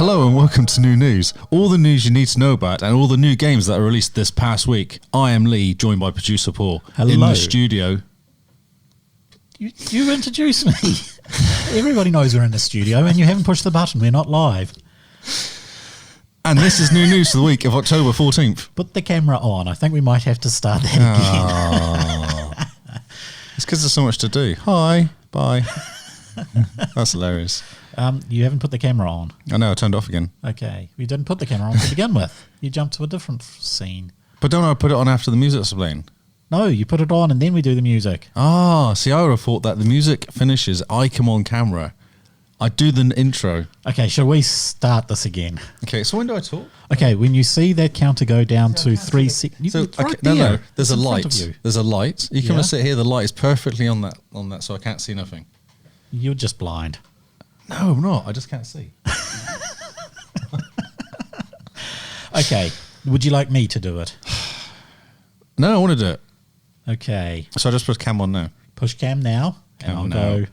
Hello and welcome to NuNews. All the news you need to know about and all the new games that are released this past week. I am Lee, joined by producer Paul. Hello. In the studio. You introduced me. Everybody knows we're in the studio and you haven't pushed the button. We're not live. And this is NuNews for the week of October 14th. Put the camera on. I think we might have to start that again. It's because there's so much to do. Hi. Bye. That's hilarious. You haven't put the camera on. I know, I turned it off again. Okay. You didn't put the camera on to begin with. You jumped to a different scene. But don't I put it on after the music's playing? No, you put it on and then we do the music. Ah, see, I would have thought that the music finishes, I come on camera. I do the intro. Okay, shall we start this again? Okay, so when do I talk? Okay, when you see that counter go down to 3 seconds. So, right no, It's there's a in front light. of you. There's a light. You come Yeah. and sit here, the light is perfectly on that, so I can't see nothing. You're just blind. No, I'm not. I just can't see. Okay, would you like me to do it? No, I want to do it. Okay, So I just put cam on now. push cam now, and Cam I'll now. go.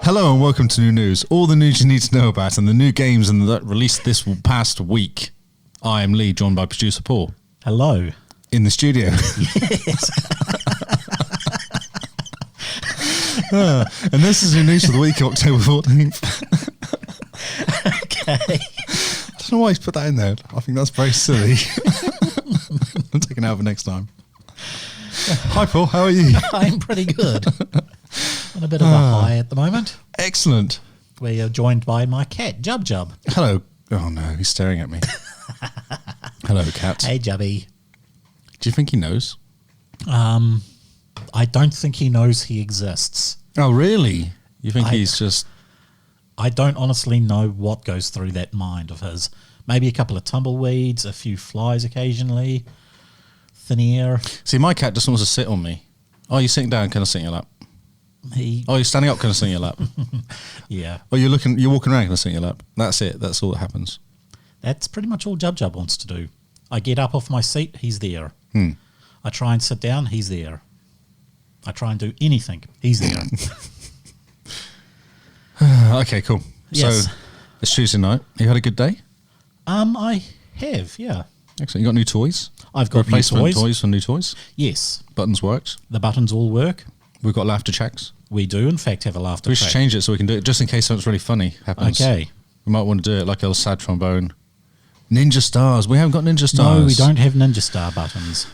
Hello and welcome to NuNews. All the news you need to know about and the new games that released this past week. I am Lee, joined by producer Paul. Hello. In the studio. Yes. And this is your news for the week of October 14th. Okay. I don't know why he's put that in there. I think that's very silly. I'm taking it out for next time. Hi Paul, how are you? I'm pretty good. On a bit of a high at the moment. Excellent. We are joined by my cat, Jub Jub. Hello. Oh no, he's staring at me. Hello, cat. Hey, Jubby. Do you think he knows? I don't think he knows he exists. Oh, really? You think he's just... I don't honestly know what goes through that mind of his. Maybe a couple of tumbleweeds, a few flies occasionally, thin air. See, my cat just wants to sit on me. Oh, you're sitting down, can I sit in your lap? Oh, you're standing up, can I sit in your lap? Yeah. Oh, you're walking around, can I sit in your lap? That's it. That's all that happens. That's pretty much all Jub Jub wants to do. I get up off my seat, he's there. I try and sit down, he's there. I try and do anything, he's there. Okay, cool. Yes. So, it's Tuesday night. You had a good day? I have, yeah. Excellent. You got new toys? I've got new Replacement toys. for new toys? Yes. Buttons worked? The buttons all work. We've got laughter checks. We do, in fact, have a laughter We should track. change it so we can do it just in case something really funny happens. Okay. We might want to do it like a sad trombone. Ninja stars. We haven't got ninja stars. No, we don't have Ninja Star buttons.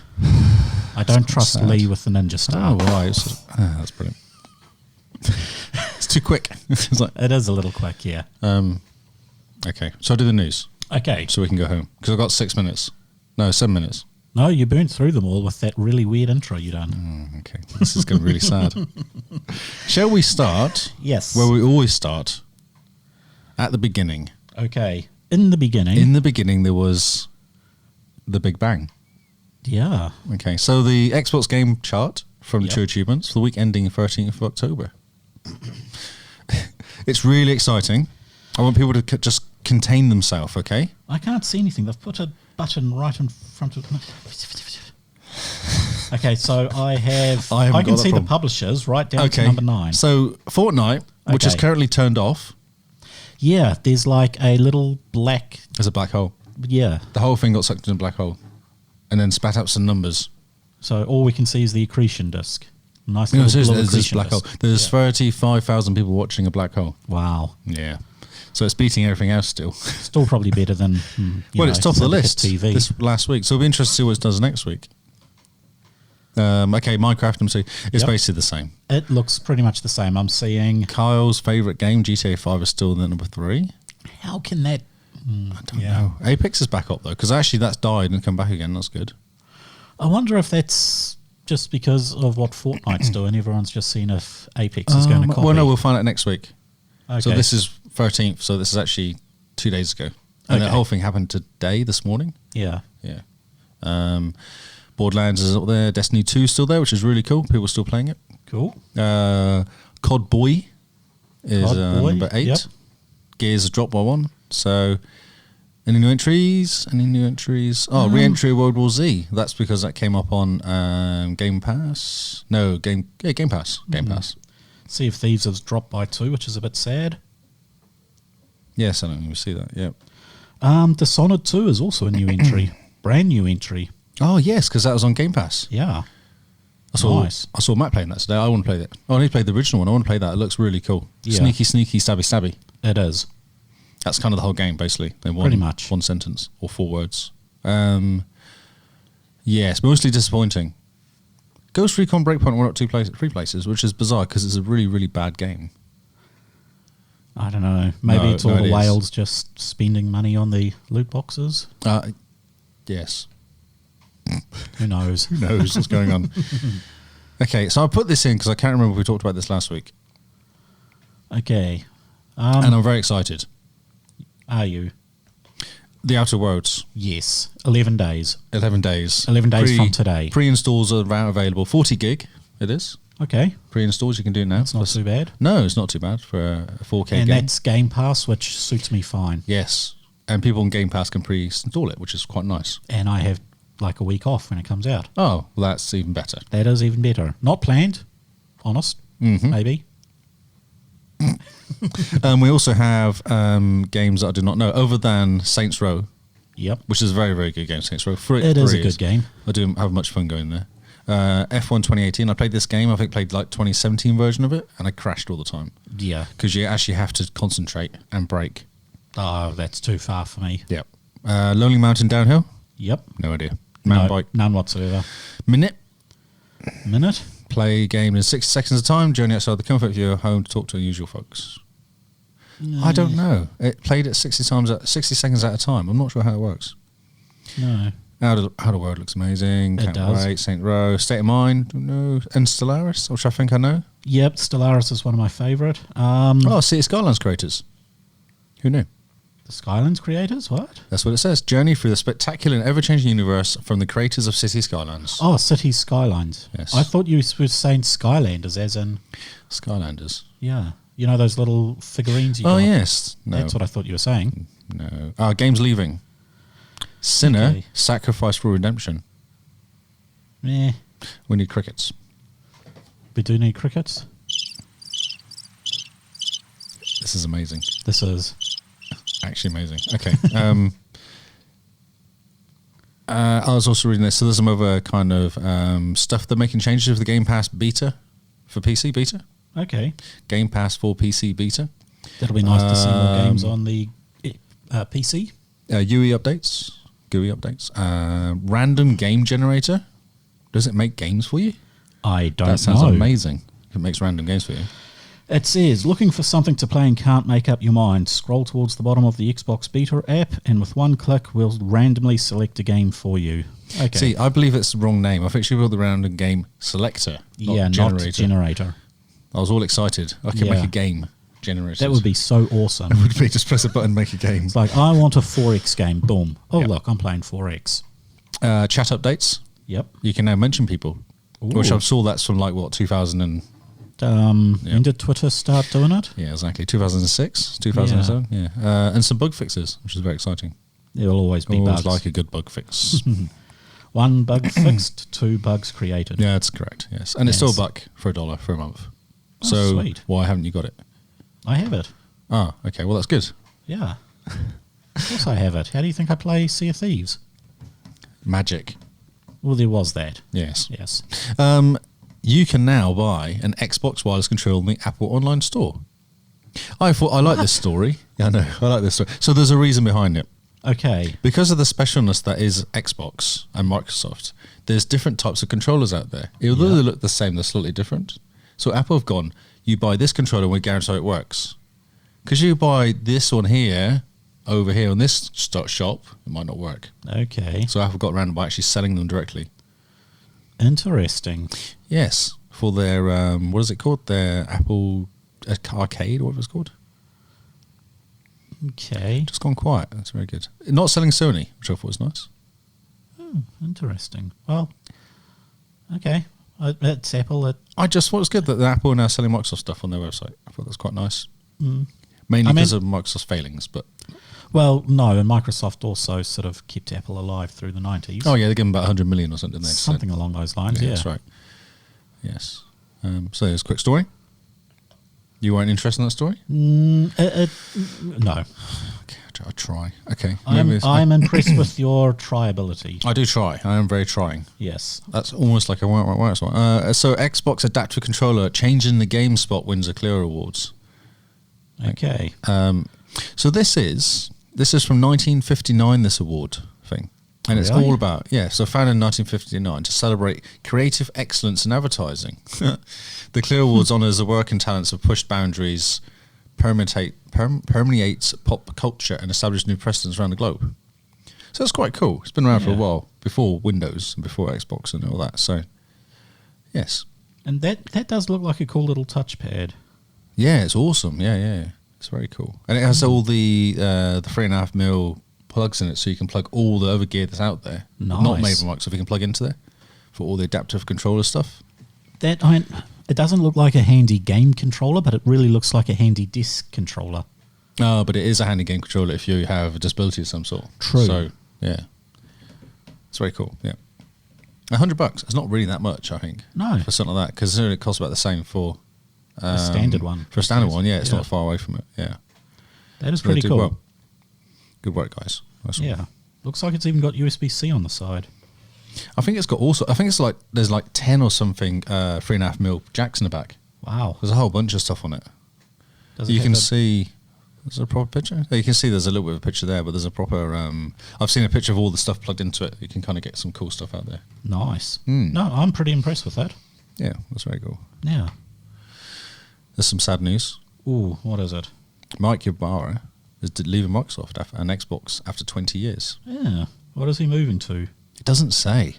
I don't trust sad. Lee with the Ninja Star. Oh, right. That's brilliant. It's too quick. It's like, It is a little quick, yeah. okay, so I'll do the news Okay. so we can go home. Because I've got 6 minutes. No, 7 minutes. No, you burned through them all with that really weird intro you done. Okay, this is going to be really sad. Shall we start Yes. where we always start? At the beginning. Okay. In the beginning. In the beginning, there was the Big Bang. Yeah. Okay, so the Xbox game chart from the Yep. True Achievements for the week ending 13th of October. It's really exciting. I want people to just contain themselves, okay? I can't see anything. They've put a button right in front of me. Okay, so I haven't can got that see the problem. publishers right down to number 9. So Fortnite, which is Okay. currently turned off, Yeah, there's like a little black. is a black hole. Yeah. The whole thing got sucked into a black hole and then spat out some numbers. So all we can see is the accretion disk. Nice No, little seriously, blue there's this accretion black hole. disk. There's Yeah. 35,000 people watching a black hole. Wow. Yeah. So it's beating everything else still. Still probably better than. Well, it's top of the Hit list TV. this last week. So it'll be interesting to see what it does next week. Okay, Minecraft MC is Yep. basically the same. It looks pretty much the same. I'm seeing. Kyle's favourite game, GTA 5, is still the number 3. How can that? I don't know. Apex is back up though, because actually that's died and come back again. That's good. I wonder if that's just because of what Fortnite's doing. Everyone's just seen if Apex is going to copy. Well, no, we'll find out next week. Okay. So this is 13th, so this is actually 2 days ago. And the Okay. whole thing happened today, this morning. Yeah. Yeah. Borderlands is up there. Destiny 2 is still there, which is really cool. People are still playing it. Cool. COD Boy is COD Boy, number 8. yep. Gears has dropped by 1. So Any new entries? Any new entries? Oh, re-entry of World War Z. That's because that came up on Game Pass. No, Game Pass. Game Pass. Sea of Thieves has dropped by 2, which is a bit sad. Yes, I don't even see that. Yep. Dishonored 2 is also a new entry. Brand new entry. Oh, yes, because that was on Game Pass. Yeah. I saw Matt playing that today. I want to play that. Oh, I need to play the original one. I want to play that. It looks really cool. Yeah. Sneaky, stabby, stabby. It is. That's kind of the whole game, basically. In Pretty much. One sentence or 4 words. Yeah, it's mostly disappointing. Ghost Recon Breakpoint were up 3 places, which is bizarre because it's a really, really bad game. I don't know. Maybe it's all the whales just spending money on the loot boxes. Yes. Who knows? Who knows what's going on? Okay, so I put this in because I can't remember if we talked about this last week. Okay. And I'm very excited. Are you? The Outer Worlds. Yes. 11 days. 11 days. 11 days from today. Pre-installs are available. 40 gig it is. Okay. Pre-installs you can do now. It's not too bad. No, it's not too bad for a 4K game. And that's Game Pass, which suits me fine. Yes. And people on Game Pass can pre-install it, which is quite nice. And I have like a week off when it comes out. Oh, well, that's even better. That is even better. Not planned. Honest. Maybe. We also have games that I do not know, other than Saints Row. Yep. Which is a very, very good game, Saints Row. It is a good game. I do have much fun going there. F1 2018, I played this game. I think played like 2017 version of it, and I crashed all the time. Yeah. Because you actually have to concentrate and brake. Oh, that's too far for me. Yep. Lonely Mountain Downhill? Yep. No idea. Mountain bike? None whatsoever. Minute? Play game in 60 seconds at a time. Journey outside the comfort of your home to talk to unusual folks. I don't know. It played at 60 seconds at a time. I'm not sure how it works. No. Outer World looks amazing. It Can't does. wait. Saint Row. State of Mind. No. And Stellaris, which I think I know. Yep. Stellaris is one of my favourite. City Skylines creators. Who knew? The Skylands creators? What? That's what it says. Journey through the spectacular and ever-changing universe from the creators of City Skylines. Oh, City Skylines. Yes. I thought you were saying Skylanders as in... Skylanders. Yeah. You know those little figurines you got? Oh, yes. No. That's what I thought you were saying. No. Games Leaving. Sinner, Okay. Sacrifice for Redemption. Meh. We need crickets. We do need crickets. This is amazing. This is... Actually amazing. Okay. I was also reading this. So there's some other kind of stuff they're making changes with the Game Pass beta for PC beta. Okay. Game Pass for PC beta. That'll be nice to see more games on the PC. GUI updates. Random game generator. Does it make games for you? I don't know. That sounds amazing. It makes random games for you. It says, looking for something to play and can't make up your mind. Scroll towards the bottom of the Xbox Beta app, and with one click, we'll randomly select a game for you. Okay. See, I believe it's the wrong name. I think she built the random game selector, not generator. Not generator. I was all excited. I could make a game generator. That would be so awesome. It would be just press a button, make a game. It's like, I want a 4X game. Boom. Oh, look, I'm playing 4X. Chat updates. Yep. You can now mention people. Ooh. Which I saw that's from 2000 and... When did Twitter start doing it? Yeah, exactly. 2006, 2007. Yeah. And some bug fixes, which is very exciting. There will always be bugs. Like a good bug fix. 1 bug fixed, 2 bugs created. Yeah, that's correct. Yes, and it's still $1 for $1 for a month. Oh, so sweet. Why haven't you got it? I have it. Ah, okay. Well, that's good. Yeah. Of course I have it. How do you think I play Sea of Thieves? Magic. Well, there was that. Yes. Yes. You can now buy an Xbox wireless controller in the Apple online store. I thought I like this story. Yeah, I know. I like this story. So there's a reason behind it. Okay. Because of the specialness that is Xbox and Microsoft, there's different types of controllers out there. Although they look the same, they're slightly different. So Apple have gone, you buy this controller and we guarantee it works. Because you buy this one here, over here on this shop, it might not work. Okay. So Apple got around by actually selling them directly. Interesting. Yes, for their, what is it called? Their Apple Arcade, or whatever it's called. Okay. Just gone quiet. That's very good. Not selling Sony, which I thought was nice. Oh, interesting. Well, okay. It's Apple. I just thought it was good that the Apple are now selling Microsoft stuff on their website. I thought that's quite nice. Mainly because of Microsoft's failings, but... Well, no, and Microsoft also sort of kept Apple alive through the 90s. Oh, yeah, they gave them about 100 million or something. Something along those lines, yeah. That's right. Yes. So there's a quick story. You weren't interested in that story? No. Okay, I'll try. Okay. I'm impressed with your tryability. I do try. I am very trying. Yes. That's almost like a won't. So Xbox adaptive controller changing the game spot wins a Clear Awards. Okay. So this is from 1959. This award thing, and it's all about so founded in 1959 to celebrate creative excellence in advertising. The Clear Awards honours the work and talents of pushed boundaries, permeates pop culture, and established new precedents around the globe. So it's quite cool. It's been around for a while, before Windows and before Xbox and all that. So yes, and that does look like a cool little touchpad. Yeah, it's awesome. Yeah. It's very cool. And it has all the 3.5mm plugs in it, so you can plug all the other gear that's out there. Nice. Not made by Microsoft, you can plug into there for all the adaptive controller stuff. It doesn't look like a handy game controller, but it really looks like a handy disc controller. Oh, but it is a handy game controller if you have a disability of some sort. True. So, yeah. It's very cool, yeah. $100, it's not really that much, I think. No. For something like that, because it costs about the same for... a standard one. For a standard one, it's not far away from it, yeah. That is pretty cool. Well. Good work, guys. Nice one. Yeah. Looks like it's even got USB-C on the side. I think it's like there's like 10 or something 3.5mm jacks in the back. Wow. There's a whole bunch of stuff on it. You can see. Is there a proper picture? You can see there's a little bit of a picture there, but there's a proper. I've seen a picture of all the stuff plugged into it. You can kind of get some cool stuff out there. Nice. No, I'm pretty impressed with that. Yeah, that's very cool. Yeah. There's some sad news. Ooh, what is it? Mike Ybarra is leaving Microsoft and Xbox after 20 years. Yeah. What is he moving to? It doesn't say.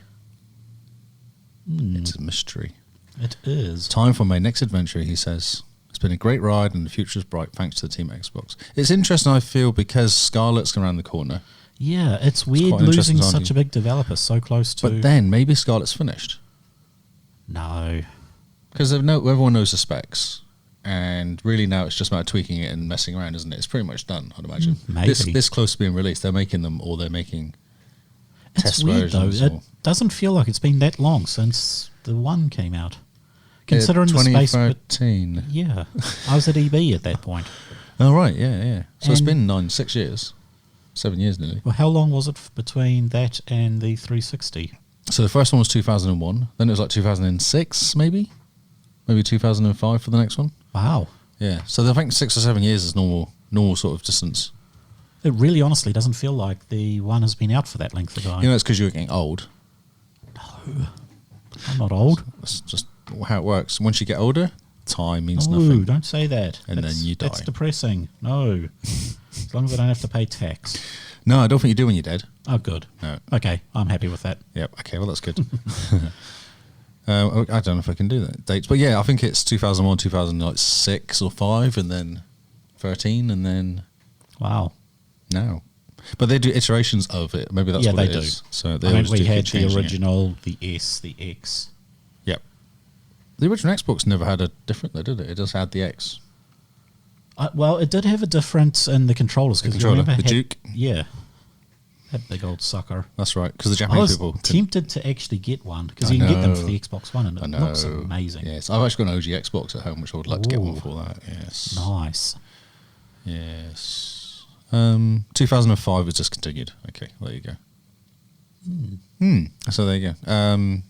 It's a mystery. It is. Time for my next adventure, he says. It's been a great ride and the future is bright thanks to the team at Xbox. It's interesting, I feel, because Scarlett's around the corner. Yeah, it's weird losing such a big developer so close to... But then, maybe Scarlett's finished. No. Because everyone knows the specs. And really now it's just about tweaking it and messing around, isn't it? It's pretty much done, I'd imagine. Maybe. This close to being released, they're making them or they're making it's test weird, versions. Though. It doesn't feel like it's been that long since the one came out. Considering the space... 2013. Yeah. I was at EB at that point. Oh, right, yeah. So it's been 6 years. 7 years nearly. Well, how long was it between that and the 360? So the first one was 2001. Then it was like 2006, maybe? Maybe 2005 for the next one. Wow. Yeah. So I think 6 or 7 years is normal sort of distance. It really honestly doesn't feel like the one has been out for that length of time. You know, it's because you're getting old. No. I'm not old. That's just how it works. Once you get older, time means No, nothing. don't say that. And then you die. That's depressing. No. As long as I don't have to pay tax. No, I don't think you do when you're dead. Oh, good. No. Okay, I'm happy with that. Yep. Okay, well, that's good. I don't know if I can do that dates, but yeah, I think it's 2001, 2006 or 5, and then 13, and then wow, now. But they do iterations of it. Maybe that's what they it do. is. So we had the original, the S, the X. Yep. The original Xbox never had a different, though, did it? It just had the X. Well, it did have a difference in the controllers. The controller, the Duke. Yeah. That big old sucker. That's right, because the Japanese people... I was tempted to actually get one, because you can get them for the Xbox One, and it looks amazing. Yes, I've actually got an OG Xbox at home, which I would like to get one for that, yes. Nice. Yes. 2005 was discontinued. Okay, there you go. So there you go.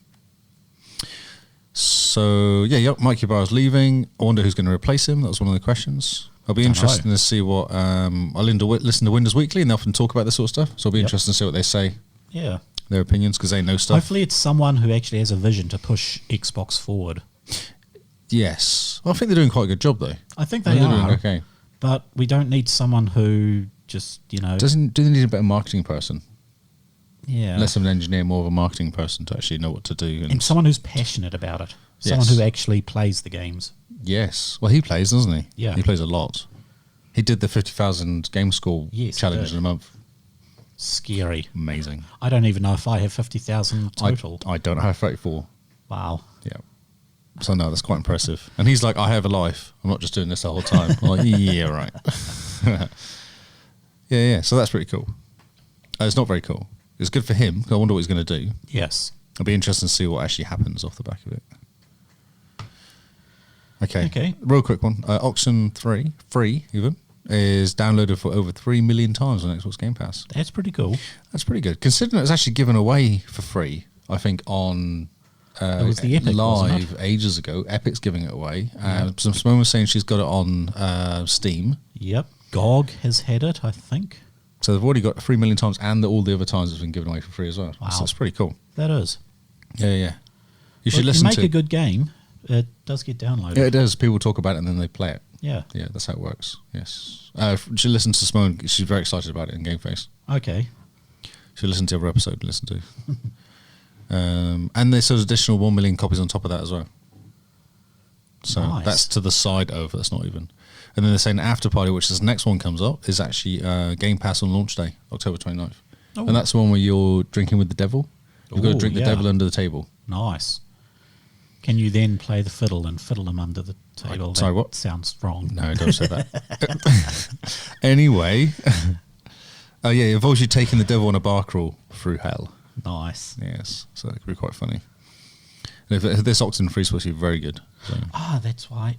So, Mike Ybarra's leaving. I wonder who's going to replace him. That was one of the questions. I'll be interested to see what... I listen to Windows Weekly, and they often talk about this sort of stuff. So I'll be interested to see what they say. Yeah. Their opinions, because they know stuff. Hopefully it's someone who actually has a vision to push Xbox forward. Yes. Well, I think they're doing quite a good job, though. I think they are. Okay. But we don't need someone who just, Do they need a better marketing person? Yeah. Less of an engineer, more of a marketing person to actually know what to do. And someone who's passionate about it. Someone who actually plays the games. Yes. Well, he plays, doesn't he? Yeah. He plays a lot. He did the 50,000 game score challenge in a month. Scary. Amazing. I don't even know if I have 50,000 total. I don't have 34. Wow. Yeah. So, no, that's quite impressive. And he's like, I have a life. I'm not just doing this the whole time. I'm like, yeah, right. Yeah. So that's pretty cool. It's not very cool. It's good for him. I wonder what he's going to do. Yes. It'll be interesting to see what actually happens off the back of it. Okay. Real quick one. Oxenfree, free even, is downloaded for over 3 million times on Xbox Game Pass. That's pretty cool. That's pretty good. Considering it was actually given away for free, I think, on it was the Epic, live ages ago. Epic's giving it away. Simone was saying she's got it on Steam. Yep. GOG has had it, I think. So they've already got 3 million times, and all the other times it's been given away for free as well. Wow. So it's pretty cool. That is. Yeah. You should listen to it. To make a good game, it does get downloaded. Yeah, it does. People talk about it and then they play it. Yeah. Yeah, that's how it works. Yes. You should listen to Simone. She's very excited about it in Game Face. Okay. You should listen to every episode. Listen to. And there's additional 1 million copies on top of that as well. So nice. That's to the side of. That's not even. And then they're saying After Party, which is the next one comes up, is actually Game Pass on launch day, October 29th. Oh. And that's the one where you're drinking with the devil. You've got to drink the devil under the table. Nice. Can you then play the fiddle and fiddle him under the table? Sorry, what? Sounds wrong. No, don't say that. Anyway, it involves you taking the devil on a bar crawl through hell. Nice. Yes, so that could be quite funny. And if this Oxenfree is supposed to be very good. So. That's why.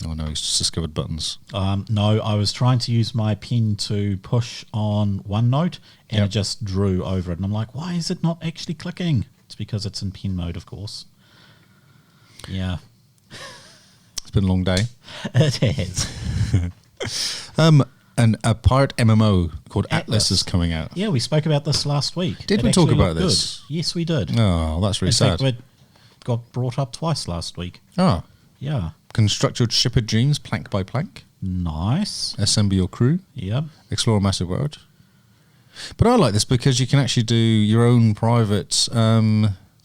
Oh no, he's just discovered buttons. No, I was trying to use my pen to push on OneNote, and it just drew over it. And I'm like, why is it not actually clicking? It's because it's in pen mode, of course. Yeah. It's been a long day. It has. And a pirate MMO called Atlas is coming out. Yeah, we spoke about this last week. Did we talk about this? Good. Yes, we did. Oh, that's really sad. Fact, it got brought up twice last week. Oh. Yeah. Construct your shipper dreams plank by plank. Nice. Assemble your crew. Yep. Explore a massive world. But I like this because you can actually do your own private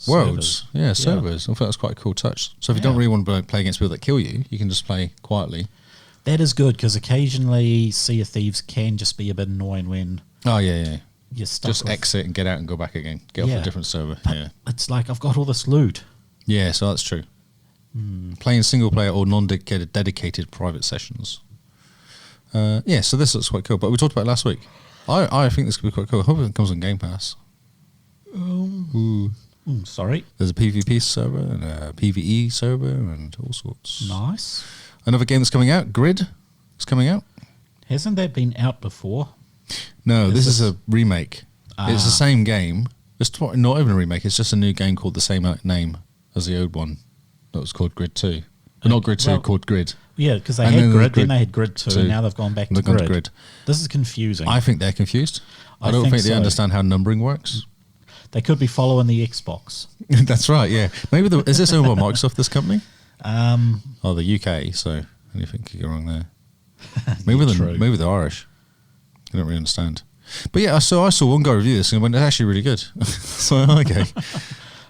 worlds. Yeah, servers. I thought that was quite a cool touch. So if you don't really want to play against people that kill you, you can just play quietly. That is good because occasionally Sea of Thieves can just be a bit annoying when... Oh, yeah. You're stuck just exit and get out and go back again. Get off a different server. But it's like, I've got all this loot. Yeah, so that's true. Playing single player or non-dedicated private sessions. So this looks quite cool. But we talked about it last week. I think this could be quite cool. I hope it comes on Game Pass. Sorry. There's a PvP server and a PvE server and all sorts. Nice. Another game that's coming out, Grid, is coming out. Hasn't that been out before? No, this is a remake. It's the same game. It's not even a remake. It's just a new game called the same name as the old one. That was called Grid 2. But not Grid 2, called Grid. Yeah, because they had Grid, then they had Grid 2, and now they've gone back to Grid. This is confusing. I think they're confused. I don't think they understand how numbering works. They could be following the Xbox. That's right, yeah. Maybe is this owned by Microsoft, this company? The UK, so anything could go wrong there. Maybe they're Irish. I don't really understand. But yeah, so I saw one guy review this and went, it's actually really good. So, okay.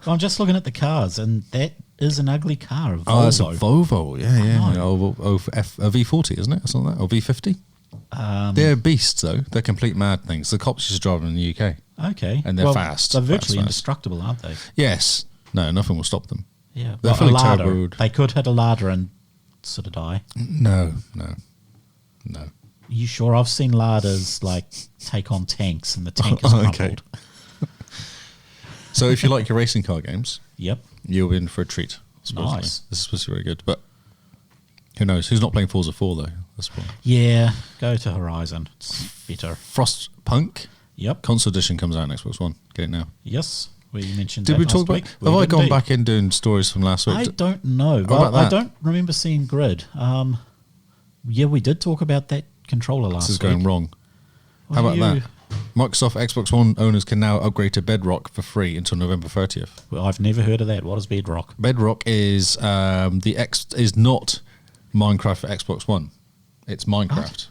Well, I'm just looking at the cars, and that is an ugly car, a Volvo. Oh, it's a Volvo, yeah. A V40, isn't it? Or something like that? Or V50? They're beasts, though. They're complete mad things. The cops used to drive them in the UK. Okay. And they're fast. They're virtually indestructible, aren't they? Yes. No, nothing will stop them. Yeah. They're fully turboed. They could hit a ladder and sort of die. No. You sure? I've seen ladders take on tanks and the tank is crumpled. Okay. So if you like your racing car games, yep, you're in for a treat. Supposedly. Nice. This is supposed to be very good, but who knows? Who's not playing Forza 4 though? That's point. Yeah, go to Horizon. It's better. Frostpunk. Yep. Console edition comes out on Xbox One. Get it now. Yes, we mentioned. Did we talk about? Have I gone back in doing stories from last week? I don't know. Well, I don't remember seeing Grid. Yeah, we did talk about that controller last week. This is going wrong. How about that? Microsoft Xbox One owners can now upgrade to Bedrock for free until November 30th. Well, I've never heard of that. What is Bedrock? Bedrock is is not Minecraft for Xbox One. It's Minecraft.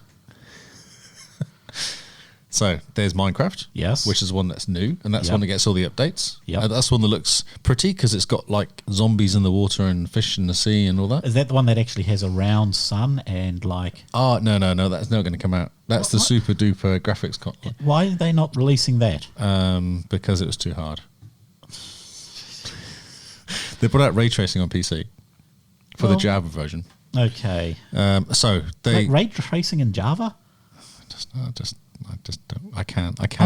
So there's Minecraft, yes, which is one that's new, and that's one that gets all the updates. Yeah, that's one that looks pretty because it's got like zombies in the water and fish in the sea and all that. Is that the one that actually has a round sun and like? Oh no, that's not going to come out. That's the super duper graphics. Why are they not releasing that? Because it was too hard. They brought out ray tracing on PC for the Java version. Okay. So they ray tracing in Java.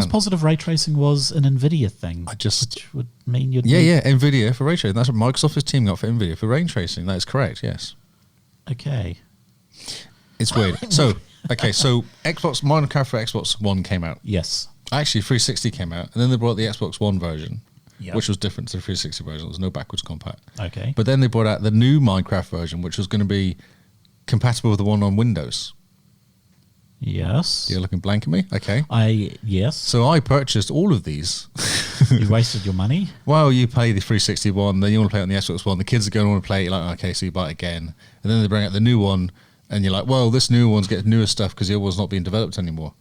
done. positive ray tracing was an NVIDIA thing. Which would mean you'd need... NVIDIA for ray tracing. That's what Microsoft is teaming up for NVIDIA for ray tracing. That is correct, yes. Okay. It's weird. So Minecraft for Xbox One came out. Yes. Actually, 360 came out, and then they brought the Xbox One version, Yep. which was different to the 360 version. There was no backwards compat. Okay. But then they brought out the new Minecraft version, which was going to be compatible with the one on Windows. Yes. You're looking blank at me? Okay. Yes. So I purchased all of these. You wasted your money? Well, you play the 360 one, then you want to play it on the Xbox One. The kids are going to want to play it. You're like, okay, so you buy it again. And then they bring out the new one, and you're like, well, this new one's getting newer stuff because the old one's not being developed anymore.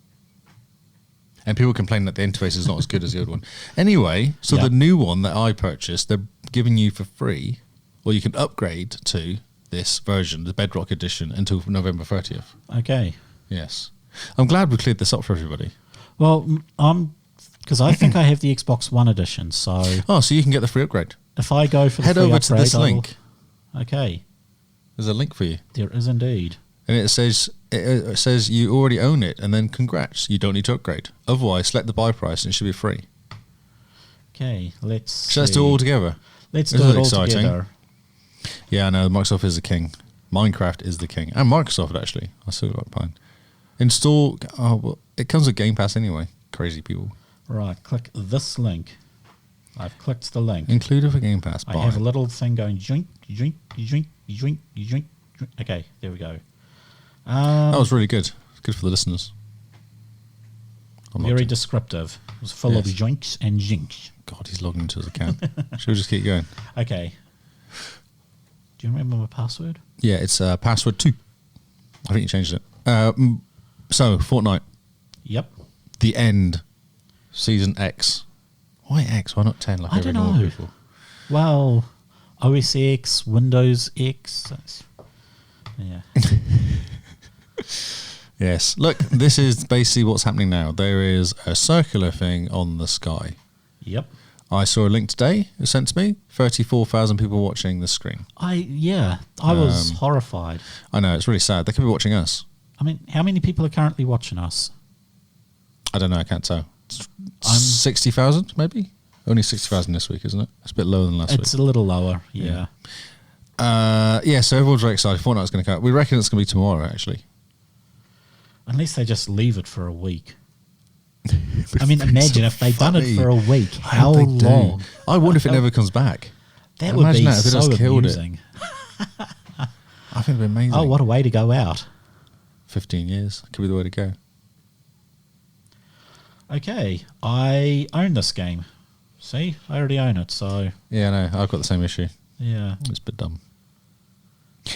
And people complain that the interface is not as good as the old one. Anyway, so the new one that I purchased, they're giving you for free, or you can upgrade to this version, the Bedrock Edition, until November 30th. Okay. Yes. I'm glad we cleared this up for everybody. Well, because I think I have the Xbox One edition, so... Oh, so you can get the free upgrade. If I go for the Head free over upgrade, to this link. Okay. There's a link for you. There is indeed. And it says you already own it, and then congrats, you don't need to upgrade. Otherwise, select the buy price and it should be free. Okay, let's So let's do it all together. Let's This do is it all exciting. together. Yeah, I know, Microsoft is the king. Minecraft is the king. And Microsoft, actually. I still got Pine. Install... Oh, well, it comes with Game Pass anyway. Crazy people. Right, click this link. I've clicked the link. Included for Game Pass. I have a little thing going, joink, joink, joink, joink, joink, joink. Okay, there we go. That was really good. Good for the listeners. Very descriptive. It was full of Yes. joinks and jinks. God, he's logging into his account. Should we just keep going? Okay. Do you remember my password? Yeah, it's password 2. I think you changed it. So, Fortnite. Yep. The end. Season X. Why X? Why not 10 like I every don't normal know. people? Well, OS X, Windows X. Yeah. Yes. Look, this is basically what's happening now. There is a circular thing on the sky. Yep. I saw a link today. It was sent to me. 34,000 people watching the screen. I was horrified. I know, it's really sad. They could be watching us. I mean, how many people are currently watching us? I don't know. I can't tell. 60,000 maybe? Only 60,000 this week, isn't it? It's a bit lower than last week. It's a little lower, yeah. So everyone's very excited. Fortnite's going to come out. We reckon it's going to be tomorrow, actually. Unless they just leave it for a week. I mean, imagine if they'd done it for a week. How long? I wonder if it never comes back. That would be if they so just killed amusing. I think it'd be amazing. Oh, what a way to go out. 15 years. Could be the way to go. Okay, I own this game. See, I already own it, so... Yeah, no, I've got the same issue. Yeah. It's a bit dumb.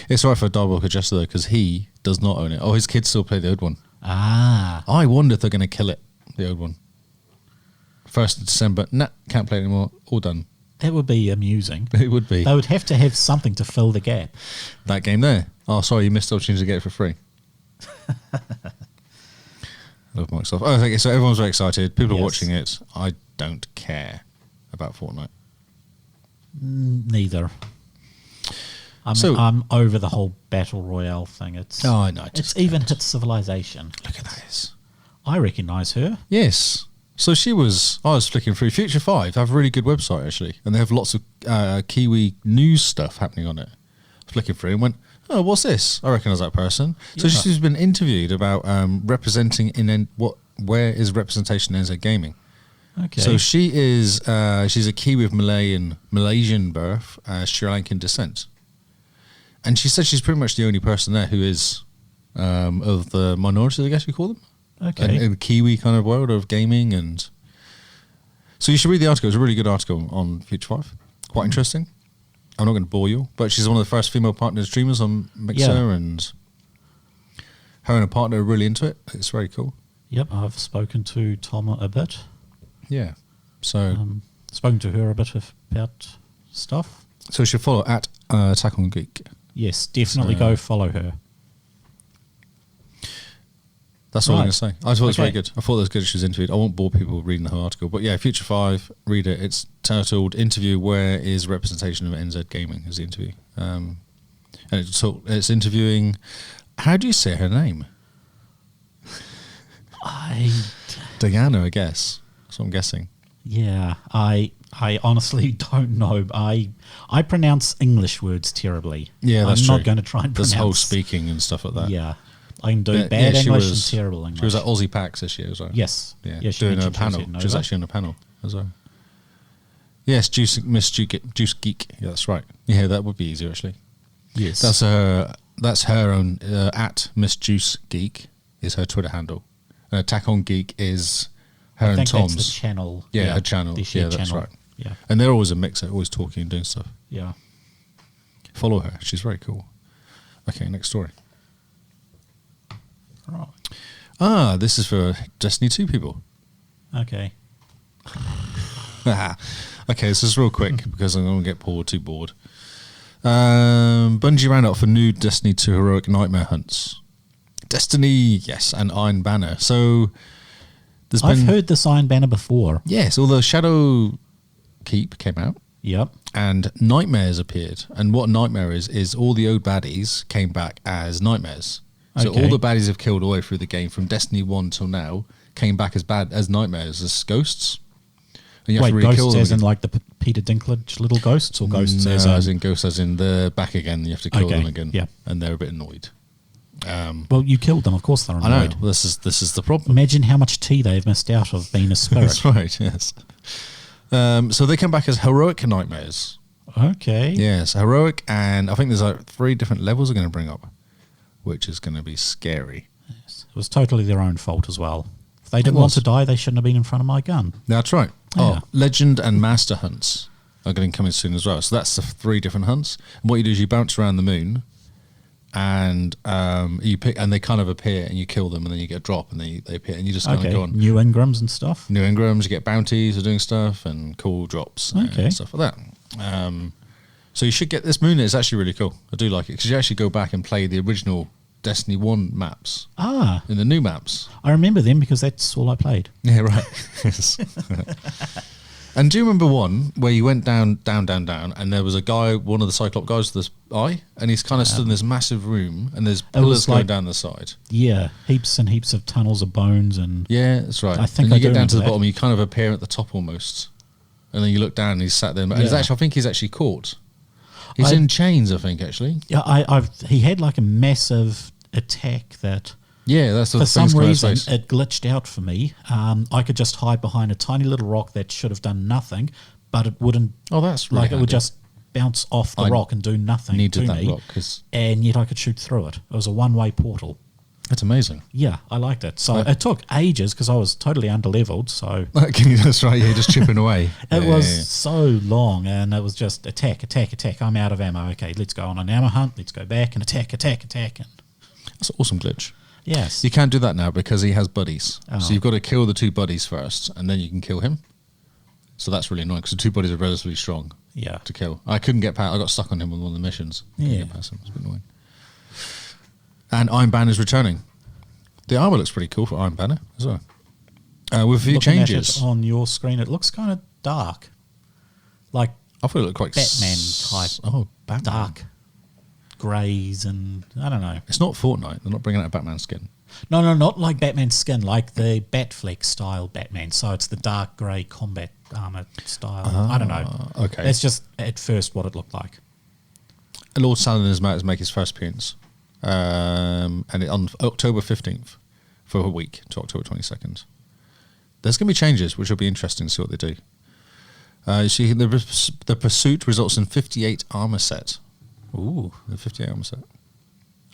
It's all right for Diabolical Jester, though, because he does not own it. Oh, his kids still play the old one. Ah. I wonder if they're going to kill it, the old one. 1st of December. Nah, can't play it anymore. All done. That would be amusing. It would be. They would have to have something to fill the gap. That game there. Oh, sorry, you missed the opportunity to get it for free. Love Microsoft. Oh, okay, so everyone's very excited. People are watching it. I don't care about Fortnite. Neither. I'm over the whole battle royale thing. It's it's even hit Civilization. Look at that. I recognise her. Yes. So I was flicking through Future 5. They have a really good website, actually. And they have lots of Kiwi news stuff happening on it. Flicking through and went, oh, what's this? I recognise that person. So she's been interviewed about representing where is representation in NZ gaming. Okay. So she's a Kiwi of Malaysian birth, Sri Lankan descent. And she said she's pretty much the only person there who is of the minorities, I guess we call them. Okay. In the Kiwi kind of world of gaming. And so you should read the article. It's a really good article on Future 5. Quite interesting. I'm not going to bore you, but she's one of the first female partner streamers on Mixer, and her and a partner are really into it. It's very cool. Yep, I've spoken to Tom a bit. Yeah. So spoken to her a bit about stuff. So you should follow at Attack on Geek. Yes, definitely go follow her. That's all I'm going to say. I thought it was very good. I thought it was good she was interviewed. I won't bore people reading the whole article. But yeah, Future 5, read it. It's titled Interview Where is Representation of NZ Gaming is the interview. And it's interviewing... How do you say her name? Diana, Diana, I guess. That's what I'm guessing. Yeah, I honestly don't know. I pronounce English words terribly. Yeah, that's I'm true. not going to try and There's pronounce. whole speaking and stuff like that. Yeah, I can do Yeah, bad she English was- and terrible English. She was at Aussie PAX this year as well. Yes. Yeah, Yeah, she doing a mentioned she was panel. heading She was over. actually on a panel as well. Yes, Juice Geek. Yeah, that's right. Yeah, that would be easier actually. Yes. That's her own at Miss Juice Geek is her Twitter handle. Attack on Geek is her I and think Tom's. that's the channel. Yeah, her channel. The shared Yeah, that's channel. right. Yeah. And they're always a mixer, always talking and doing stuff. Yeah. Follow her. She's very cool. Okay, next story. Right. Ah, this is for Destiny 2 people. Okay. Okay, this is real quick because I'm going to get Paul too bored. Bungie ran out for new Destiny 2 Heroic Nightmare hunts. Destiny, yes, and Iron Banner. So there's I've been... heard this Iron Banner before. Yes, although Shadow Keep came out Yep. and Nightmares appeared. And what Nightmare is all the old baddies came back as Nightmares. So Okay. all the baddies have killed all the way through the game from Destiny 1 till now came back as Nightmares, as ghosts. And you have Wait, to re-kill ghosts them as in again. like the Peter Dinklage little ghosts, or ghosts No, as in... in ghosts, as in they're back again. You have to kill Okay, them again, yeah. and they're a bit annoyed. Well, you killed them. Of course they're I know annoyed. this is the problem. Imagine how much tea they've missed out of being a spirit. That's right. Yes. So they come back as heroic nightmares. Okay. Yes, heroic, and I think there's like 3 different levels they're going to bring up, which is going to be scary. It was totally their own fault as well. If they didn't It want was. to die, they shouldn't have been in front of my gun. That's right. Yeah. Oh, legend and master hunts are going to come in soon as well. So that's the 3 different hunts. And what you do is you bounce around the moon, and you pick, and they kind of appear, and you kill them, and then you get a drop, and they appear, and you just kind Okay. of go on. New Ingrams and stuff. New Ingrams, you get bounties for doing stuff, and cool drops, Okay. and stuff like that. So you should get this moon. It's actually really cool. I do like it because you actually go back and play the original Destiny 1 maps Ah, in the new maps. I remember them because that's all I played. Yeah, right. Yes. And do you remember one where you went down, and there was a guy, one of the Cyclops guys with this eye, and he's kind of stood in this massive room, and there's pillars going like- down the side. Yeah, heaps and heaps of tunnels of bones and... Yeah, that's right. I think and I you do get down to the remember that. bottom, you kind of appear at the top almost, and then you look down, and he's sat there. And he's Yeah. actually, I think he's actually caught. He's I- in chains, I think, actually. Yeah, he had like a massive attack that... Yeah, that's the For thing. some reason, Face. it glitched out for me. I could just hide behind a tiny little rock that should have done nothing, but it wouldn't. Oh, that's really like it would handy. just bounce off the I rock and do nothing needed to that me. rock, 'cause- And yet I could shoot through it. It was a one-way portal. That's amazing. Yeah, I liked it. So it took ages because I was totally underleveled. So That's right. Yeah, just chipping away. it Yeah, was yeah, yeah. so long, and it was just attack, attack, attack. I'm out of ammo. Okay, let's go on an ammo hunt. Let's go back and attack, attack, attack. And That's an awesome glitch. yes, You can't do that now because he has buddies. Oh. So you've got to kill the 2 buddies first, and then you can kill him. So that's really annoying because the 2 buddies are relatively strong yeah. to kill. I couldn't get past. I got stuck on him on one of the missions. Couldn't Yeah. get past him. It's a bit annoying. And Iron Banner is returning. The armor looks pretty cool for Iron Banner as well. With a few Looking at changes. it on your screen, it looks kind of dark, like I thought it looked quite Batman type. Oh, Batman. dark greys, and I don't know. It's not Fortnite. They're not bringing out a Batman skin. No, not like Batman's skin, like the Batfleck style Batman. So it's the dark grey combat armor style. I don't know. Okay. That's just at first what it looked like. Lord Saladin is about to make his first appearance, and on October 15th for a week to October 22nd. There's going to be changes, which will be interesting to see what they do. You see, the pursuit results in 58 armor set. Ooh, the 58 armor set.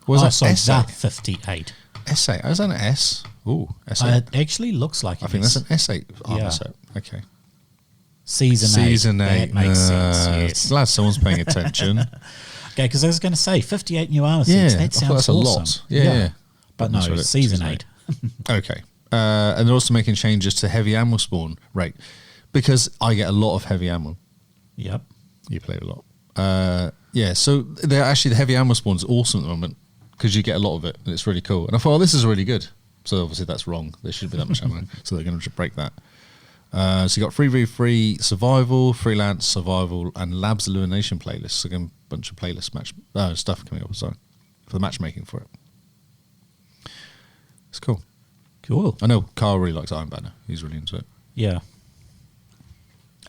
Was that so S8? that 58. S8. Is that an S? Ooh, S8. It actually looks like I think that's an S8 armor Yeah. set. Okay. Season 8. Season 8. That makes sense, yes. Glad someone's paying attention. Okay, because I was going to say 58 new armor Yeah, sets. I That thought sounds that's a awesome. lot. Yeah. But no, That's what it- season 8. Okay. And they're also making changes to heavy ammo spawn rate because I get a lot of heavy ammo. Yep. You played a lot. Yeah, so they're actually, the heavy ammo spawn's awesome at the moment because you get a lot of it and it's really cool. And I thought, oh, this is really good. So obviously that's wrong. There shouldn't be that much ammo. So they're going to break that. So you got 3v3 survival, freelance survival, and labs elimination playlists. So again, a bunch of playlist stuff coming up. Sorry, for the matchmaking for it. It's cool. Cool. I know Carl really likes Iron Banner. He's really into it. Yeah.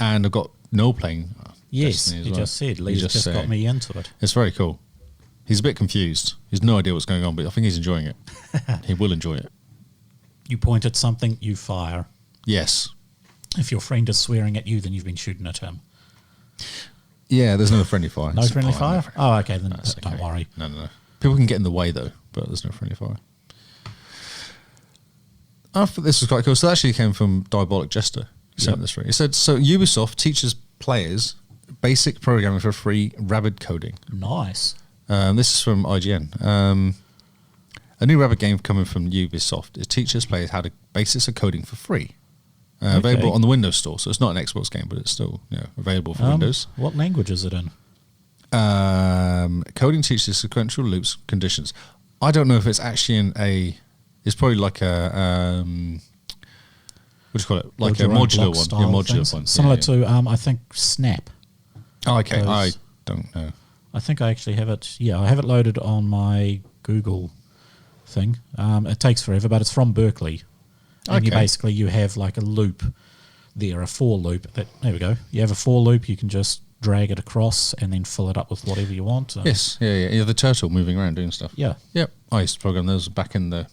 And I've got Noel playing. Yes, Destiny as he well. just said. He Lee's just got said- me into it. It's very cool. He's a bit confused. He's no idea what's going on, but I think he's enjoying it. He will enjoy it. You point at something, you fire. Yes. If your friend is swearing at you, then you've been shooting at him. Yeah, there's no friendly fire. No It's friendly fine, fire? no Oh, okay, then That's don't okay. worry. No. People can get in the way, though, but there's no friendly fire. I thought this was quite cool. So that actually came from Diabolic Jester. He sent this through. He said, so Ubisoft teaches players basic programming for free, Rabbit coding. Nice. This is from IGN. A new Rabbit game coming from Ubisoft. It teaches players how to basics of coding for free. Available on the Windows Store. So it's not an Xbox game, but it's still available for Windows. What language is it in? Coding teaches sequential loops, conditions. I don't know if it's actually in a... It's probably like a... what do you call it? Like a modular one. Yeah, modular one. Similar to, I think, Snap. Oh, okay. I Those- don't know. I think I actually have it. Yeah, I have it loaded on my Google thing. It takes forever, but it's from Berkeley. And Okay. you have like a loop there, a for loop. There we go. You have a for loop. You can just drag it across and then fill it up with whatever you want. Yes. Yeah. You have the turtle moving around doing stuff. Yeah. Yep. I used to program those back in the...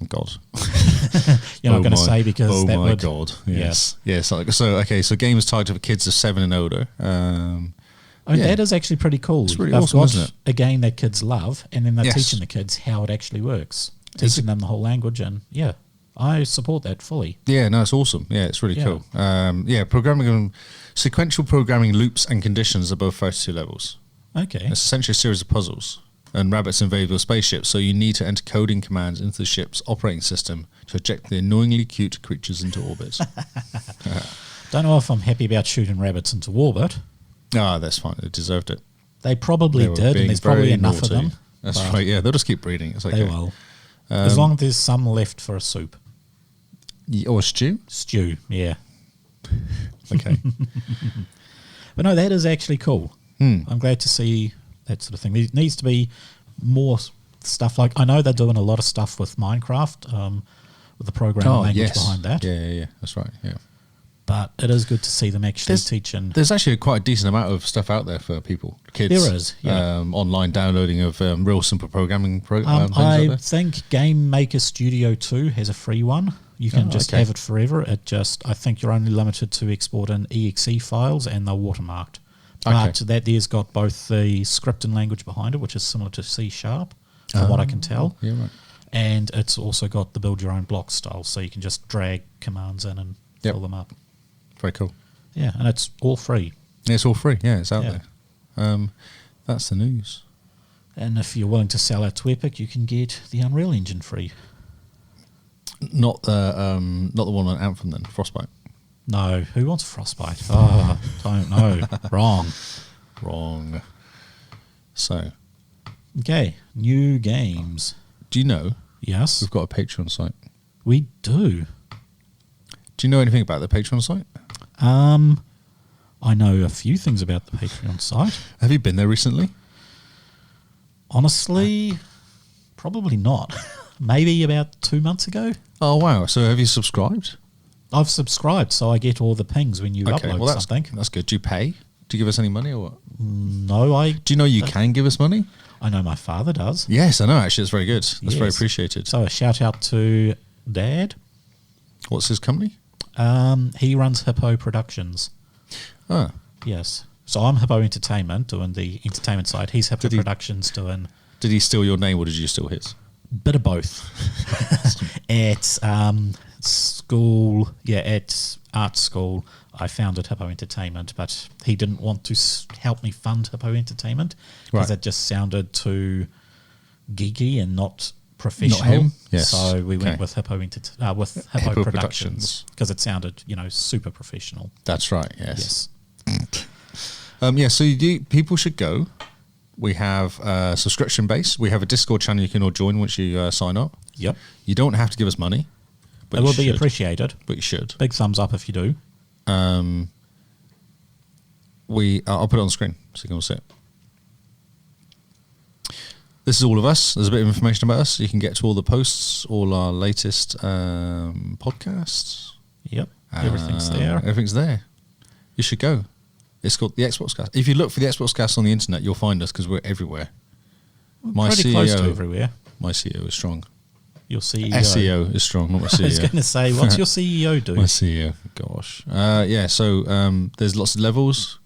God. You're not going to my- say because oh that my would... God. Yes. Yes. So games targeted for kids of 7 and older. That is actually pretty cool. It's really They've awesome, got isn't it? a game that kids love, and then they're Yes. teaching the kids how it actually works, It's teaching them the whole language, and I support that fully. Yeah, no, it's awesome. Yeah, it's really Yeah. cool. Programming sequential programming loops and conditions above 32 levels. Okay. It's essentially a series of puzzles. And rabbits invade your spaceships, so you need to enter coding commands into the ship's operating system to eject the annoyingly cute creatures into orbit. Don't know if I'm happy about shooting rabbits into orbit. That's fine. They deserved it. They probably They were did, being and there's probably very enough naughty. of them. That's but right. Yeah, they'll just keep breeding. It's like They will. As long as there's some left for a soup. or stew. Stew, yeah. Okay. But no, that is actually cool. I'm glad to see that sort of thing. There needs to be more stuff like... I know they're doing a lot of stuff with Minecraft, with the programming language behind that. Yeah. That's right. Yeah. But it is good to see them actually teaching... There's actually quite a decent amount of stuff out there for people, kids. There is, yeah. Online downloading of real simple programming things out I there. think Game Maker Studio 2 has a free one. You can just have it forever. I think you're only limited to export in EXE files and they're watermarked. But that there's got both the script and language behind it, which is similar to C#, from what I can tell. Yeah, right. And it's also got the build your own block style, so you can just drag commands in and fill them up. Very cool. Yeah, and it's all free. Yeah, it's all free. Yeah, it's out there. That's the news. And if you're willing to sell out to Epic, you can get the Unreal Engine free. Not the one on Anthem then, Frostbite. No, who wants Frostbite? Oh, don't know. Wrong. So, Okay, new games. do you know Yes, we've got a Patreon site? we do. Do you know anything about the Patreon site? I know a few things about the Patreon site. Have you been there recently? Honestly, probably not. Maybe about 2 months ago. Oh wow! So have you subscribed? I've subscribed, so I get all the pings when you upload something. That's good. Do you pay? Do you give us any money or what? No, Do you know you can give us money? I know my father does. Yes, I know. Actually, it's very good. That's very Yes. appreciated. So a shout out to Dad. What's his company? He runs Hippo Productions. Ah, Yes. So I'm Hippo Entertainment doing the entertainment side. He's Hippo Productions doing did he steal your name or did you steal his? bit of both. At school, at art school, I founded Hippo Entertainment, but he didn't want to help me fund Hippo Entertainment because it just sounded too geeky and not professional. Not him? Yes. So we went Okay. with Hippo Hippo Productions because it sounded, super professional. That's right. Yes. Yes. So people should go. We have a subscription base. We have a Discord channel you can all join once you sign up. Yep. You don't have to give us money, but It you will be should. appreciated. But you should. Big thumbs up if you do. I'll put it on the screen so you can all see it. This is all of us. There's a bit of information about us. You can get to all the posts, all our latest podcasts. Yep. Everything's there. Everything's there. You should go. It's called the Xbox Cast. If you look for the Xbox Cast on the internet, you'll find us because we're everywhere. We're pretty close to everywhere. My CEO is strong. Your CEO. SEO is strong, not my CEO. I was going to say, what's your CEO do? My CEO, gosh. So there's lots of levels.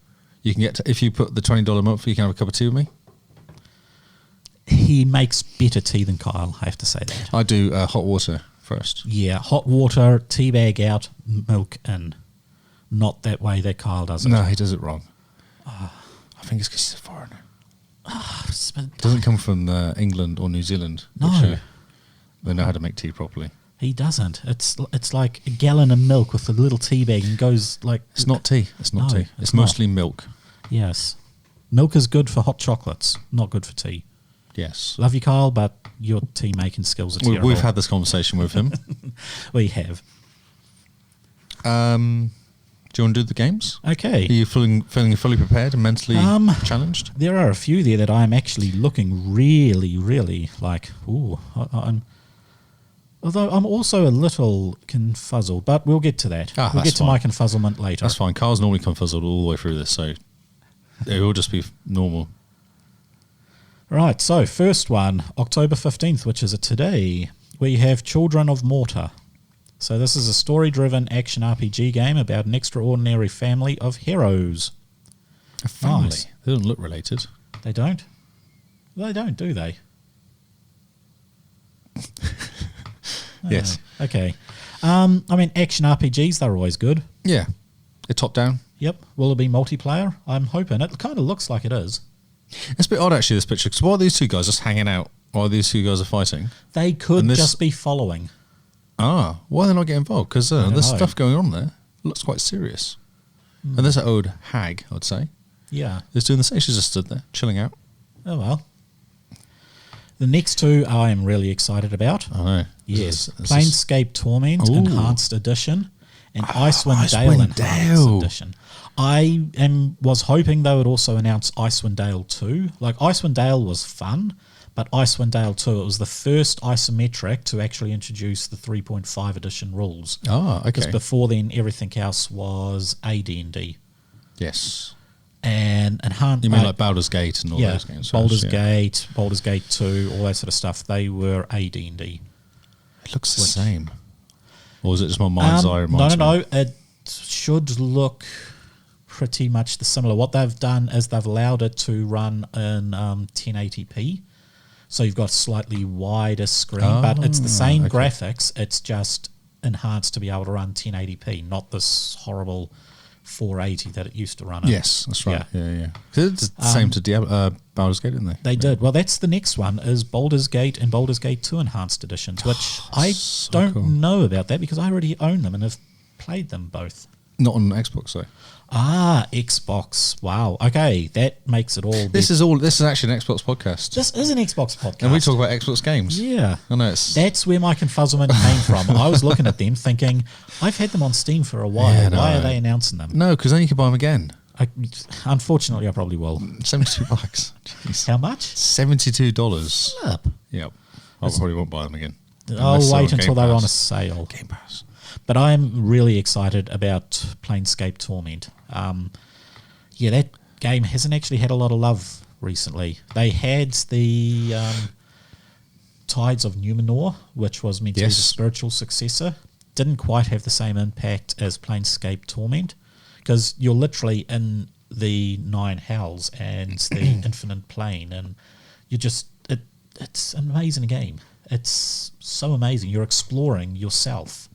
You can get to, if you put the $20 a month, you can have a cup of tea with me. He makes better tea than Kyle, I have to say that. I do hot water first. Yeah, hot water, tea bag out, milk in. Not that way that Kyle does it. No, he does it wrong. I think it's because he's a foreigner. It doesn't come from England or New Zealand. No. Which, they know how to make tea properly. He doesn't. It's like a gallon of milk with a little tea bag and goes like... It's not tea. It's not tea. It's mostly milk. Yes. Milk is good for hot chocolates, not good for tea. Yes. Love you, Kyle, but your tea making skills are terrible. We've had this conversation with him. We have. Do you want to do the games? Okay. Are you feeling fully prepared and mentally challenged? There are a few there that I'm actually looking really, really like, although I'm also a little confuzzled, but we'll get to that. We'll get to my confuzzlement later. That's fine. Carl's normally confuzzled all the way through this, so it will just be normal. Right, so first one, October 15th, which is a today, we have Children of Mortar. So this is a story-driven action RPG game about an extraordinary family of heroes. A family? Nice. They don't look related. They don't? They don't, do they? Yes. Okay. I mean, action RPGs, they're always good. Yeah. They're top-down. Yep. Will it be multiplayer? I'm hoping. It kind of looks like it is. It's a bit odd, actually, this picture, because why are these two guys just hanging out while these two guys are fighting? They could just be following. Why are they not getting involved? Because there's stuff going on there. It looks quite serious. And there's an old hag, I'd say. Yeah. Who's doing the same. She's just stood there, chilling out. Oh, well. The next two I am really excited about. I know. Yes. Planetscape Torment Enhanced Edition and Icewind Dale Enhanced Edition. I was hoping they would also announce Icewind Dale 2. Like, Icewind Dale was fun, but Icewind Dale 2, it was the first isometric to actually introduce the 3.5 edition rules. Okay. Because before then, everything else was AD&D. Yes. And you mean like Baldur's Gate and all those games? Baldur's Gate, Baldur's Gate 2, all that sort of stuff. They were AD&D. It looks the same. Or is it just my mind's eye? No. It should look pretty much the similar. What they've done is they've allowed it to run in 1080p. So you've got a slightly wider screen, but it's the same graphics. It's just enhanced to be able to run 1080p, not this horrible 480 that it used to run. Yes, that's right. Yeah. It's the same to Baldur's Gate, didn't they? They did. Well, that's the next one is Baldur's Gate and Baldur's Gate 2 Enhanced Editions, which I don't know about that because I already own them and have played them both. Not on Xbox, though. Xbox. Wow. Okay, that makes it all. This is actually an Xbox podcast. This is an Xbox podcast. And we talk about Xbox games. Yeah. I know. That's where my confuzzlement came from. I was looking at them thinking, I've had them on Steam for a while. Yeah, Why are they announcing them? No, because then you can buy them again. Unfortunately, I probably will. $72. Jeez. How much? $72. Flip. Yep. I probably won't buy them again. I'll wait until they're on a sale. Game Pass. But I'm really excited about Planetscape Torment. That game hasn't actually had a lot of love recently. They had the Tides of Numenor, which was meant to be the spiritual successor. Didn't quite have the same impact as Planetscape Torment, because you're literally in the 9 hells and the infinite plane, and you just it's an amazing game. It's so amazing. You're exploring yourself.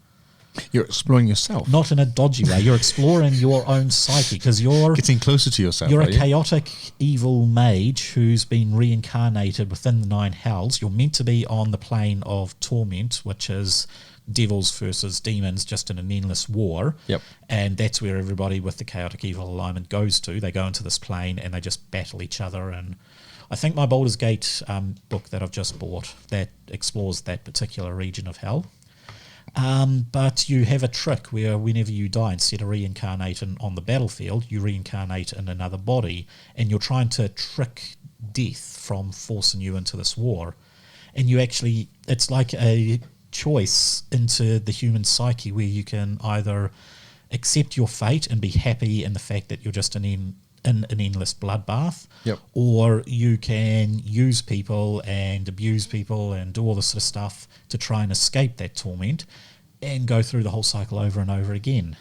You're exploring yourself. Not in a dodgy way. You're exploring your own psyche because you're getting closer to yourself. You're a chaotic, evil mage who's been reincarnated within the 9 hells. You're meant to be on the plane of Torment, which is devils versus demons, just in an endless war. Yep. And that's where everybody with the chaotic evil alignment goes to. They go into this plane and they just battle each other. And I think my Baldur's Gate book that I've just bought that explores that particular region of hell. But you have a trick where whenever you die, instead of reincarnating on the battlefield, you reincarnate in another body, and you're trying to trick death from forcing you into this war. And you actually, it's like a choice into the human psyche where you can either accept your fate and be happy in the fact that you're just in an endless bloodbath, or you can use people and abuse people and do all this sort of stuff to try and escape that torment and go through the whole cycle over and over again.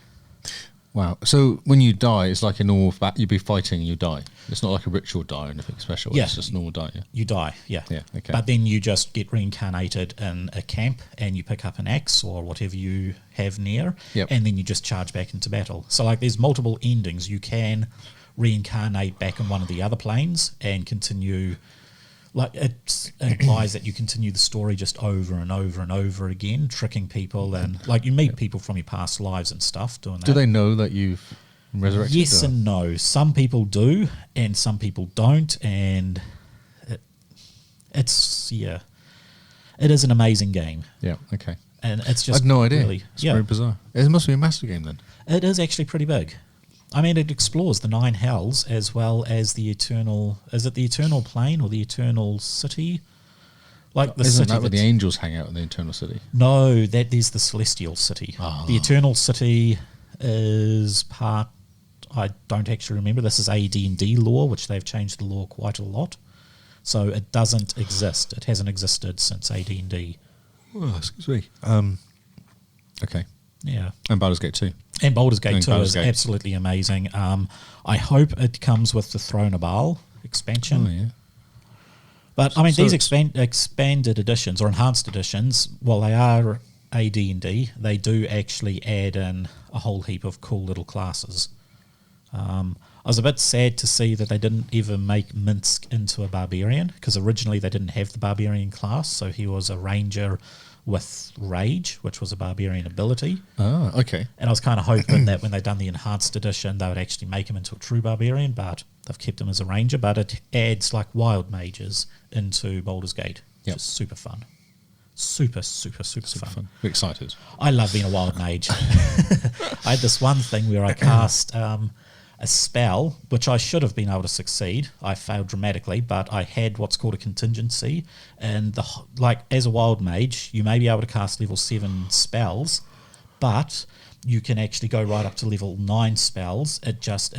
Wow. So when you die, it's like a normal you'd be fighting and you die. It's not like a ritual die or anything special. Yeah. It's just normal die. Yeah. You die, yeah. Yeah, okay. But then you just get reincarnated in a camp and you pick up an axe or whatever you have near, and then you just charge back into battle. So like there's multiple endings. You can reincarnate back in one of the other planes and continue. Like it implies that you continue the story just over and over and over again, tricking people, and like you meet people from your past lives and stuff doing that. Do they know that you've resurrected? Yes and no. Some people do, and some people don't, and it is an amazing game. Yeah. Okay. And it's just I had no idea. Really, it's very bizarre. It must be a massive game then. It is actually pretty big. I mean, it explores the 9 hells as well as the eternal. Is it the eternal plane or the eternal city? Like the Isn't city that where the angels hang out in the eternal city? No, that is the celestial city. Oh. The eternal city is part. I don't actually remember. This is AD&D lore, which they've changed the lore quite a lot. So it doesn't exist. It hasn't existed since AD&D. Oh, excuse me. Okay. Yeah. And Baldur's Gate 2. And Baldur's Gate 2 Baldur's is Gate. absolutely amazing. I hope it comes with the Throne of Baal expansion. Oh, yeah. But, I mean, So these it's- expanded editions or enhanced editions, while they are AD&D, they do actually add in a whole heap of cool little classes. I was a bit sad to see that they didn't ever make Minsk into a barbarian, because originally they didn't have the barbarian class, so he was a ranger with rage, which was a barbarian ability. Oh, okay. And I was kind of hoping that when they'd done the enhanced edition, they would actually make him into a true barbarian, but they've kept him as a ranger. But it adds like wild mages into Baldur's Gate, which is super fun. Super fun. We're excited. I love being a wild mage. I had this one thing where I cast a spell, which I should have been able to succeed. I failed dramatically, but I had what's called a contingency. And as a wild mage, you may be able to cast level 7 spells, but you can actually go right up to level 9 spells. It just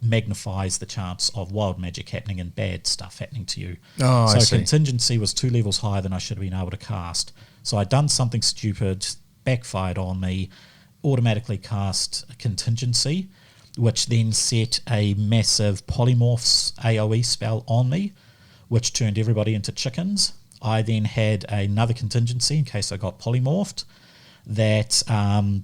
magnifies the chance of wild magic happening and bad stuff happening to you. Oh, I see. Contingency was 2 levels higher than I should have been able to cast. So I'd done something stupid, backfired on me, automatically cast a contingency, which then set a massive polymorphs AoE spell on me, which turned everybody into chickens. I then had another contingency in case I got polymorphed that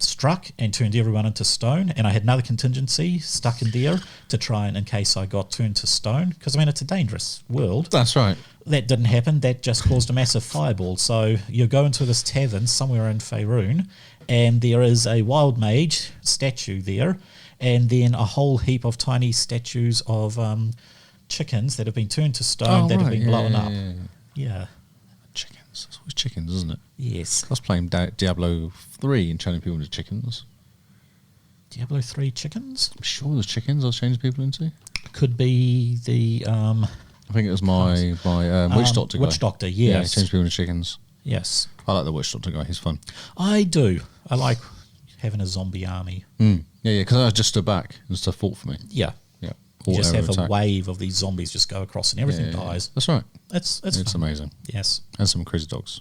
struck and turned everyone into stone, and I had another contingency stuck in there to try and in case I got turned to stone, because I mean it's a dangerous world. That's right. That didn't happen. That just caused a massive fireball. So you go into this tavern somewhere in Faerun, and there is a wild mage statue there, and then a whole heap of tiny statues of chickens that have been turned to stone have been blown up. Yeah. Chickens. It's always chickens, isn't it? Yes. I was playing Diablo 3 and turning people into chickens. Diablo 3 chickens? I'm sure there's chickens I was changing people into. Could be the... I think it was my Witch Doctor guy. Witch Doctor, yes. Yeah, he changed people into chickens. Yes. I like the Witch Doctor guy. He's fun. I do. I like having a zombie army. Yeah, because I just stood back and just fought for me. Yeah. Yeah. You just have attack. a wave of these zombies just go across and everything dies. That's right. It's It's fun. amazing. Yes. And some crazy dogs.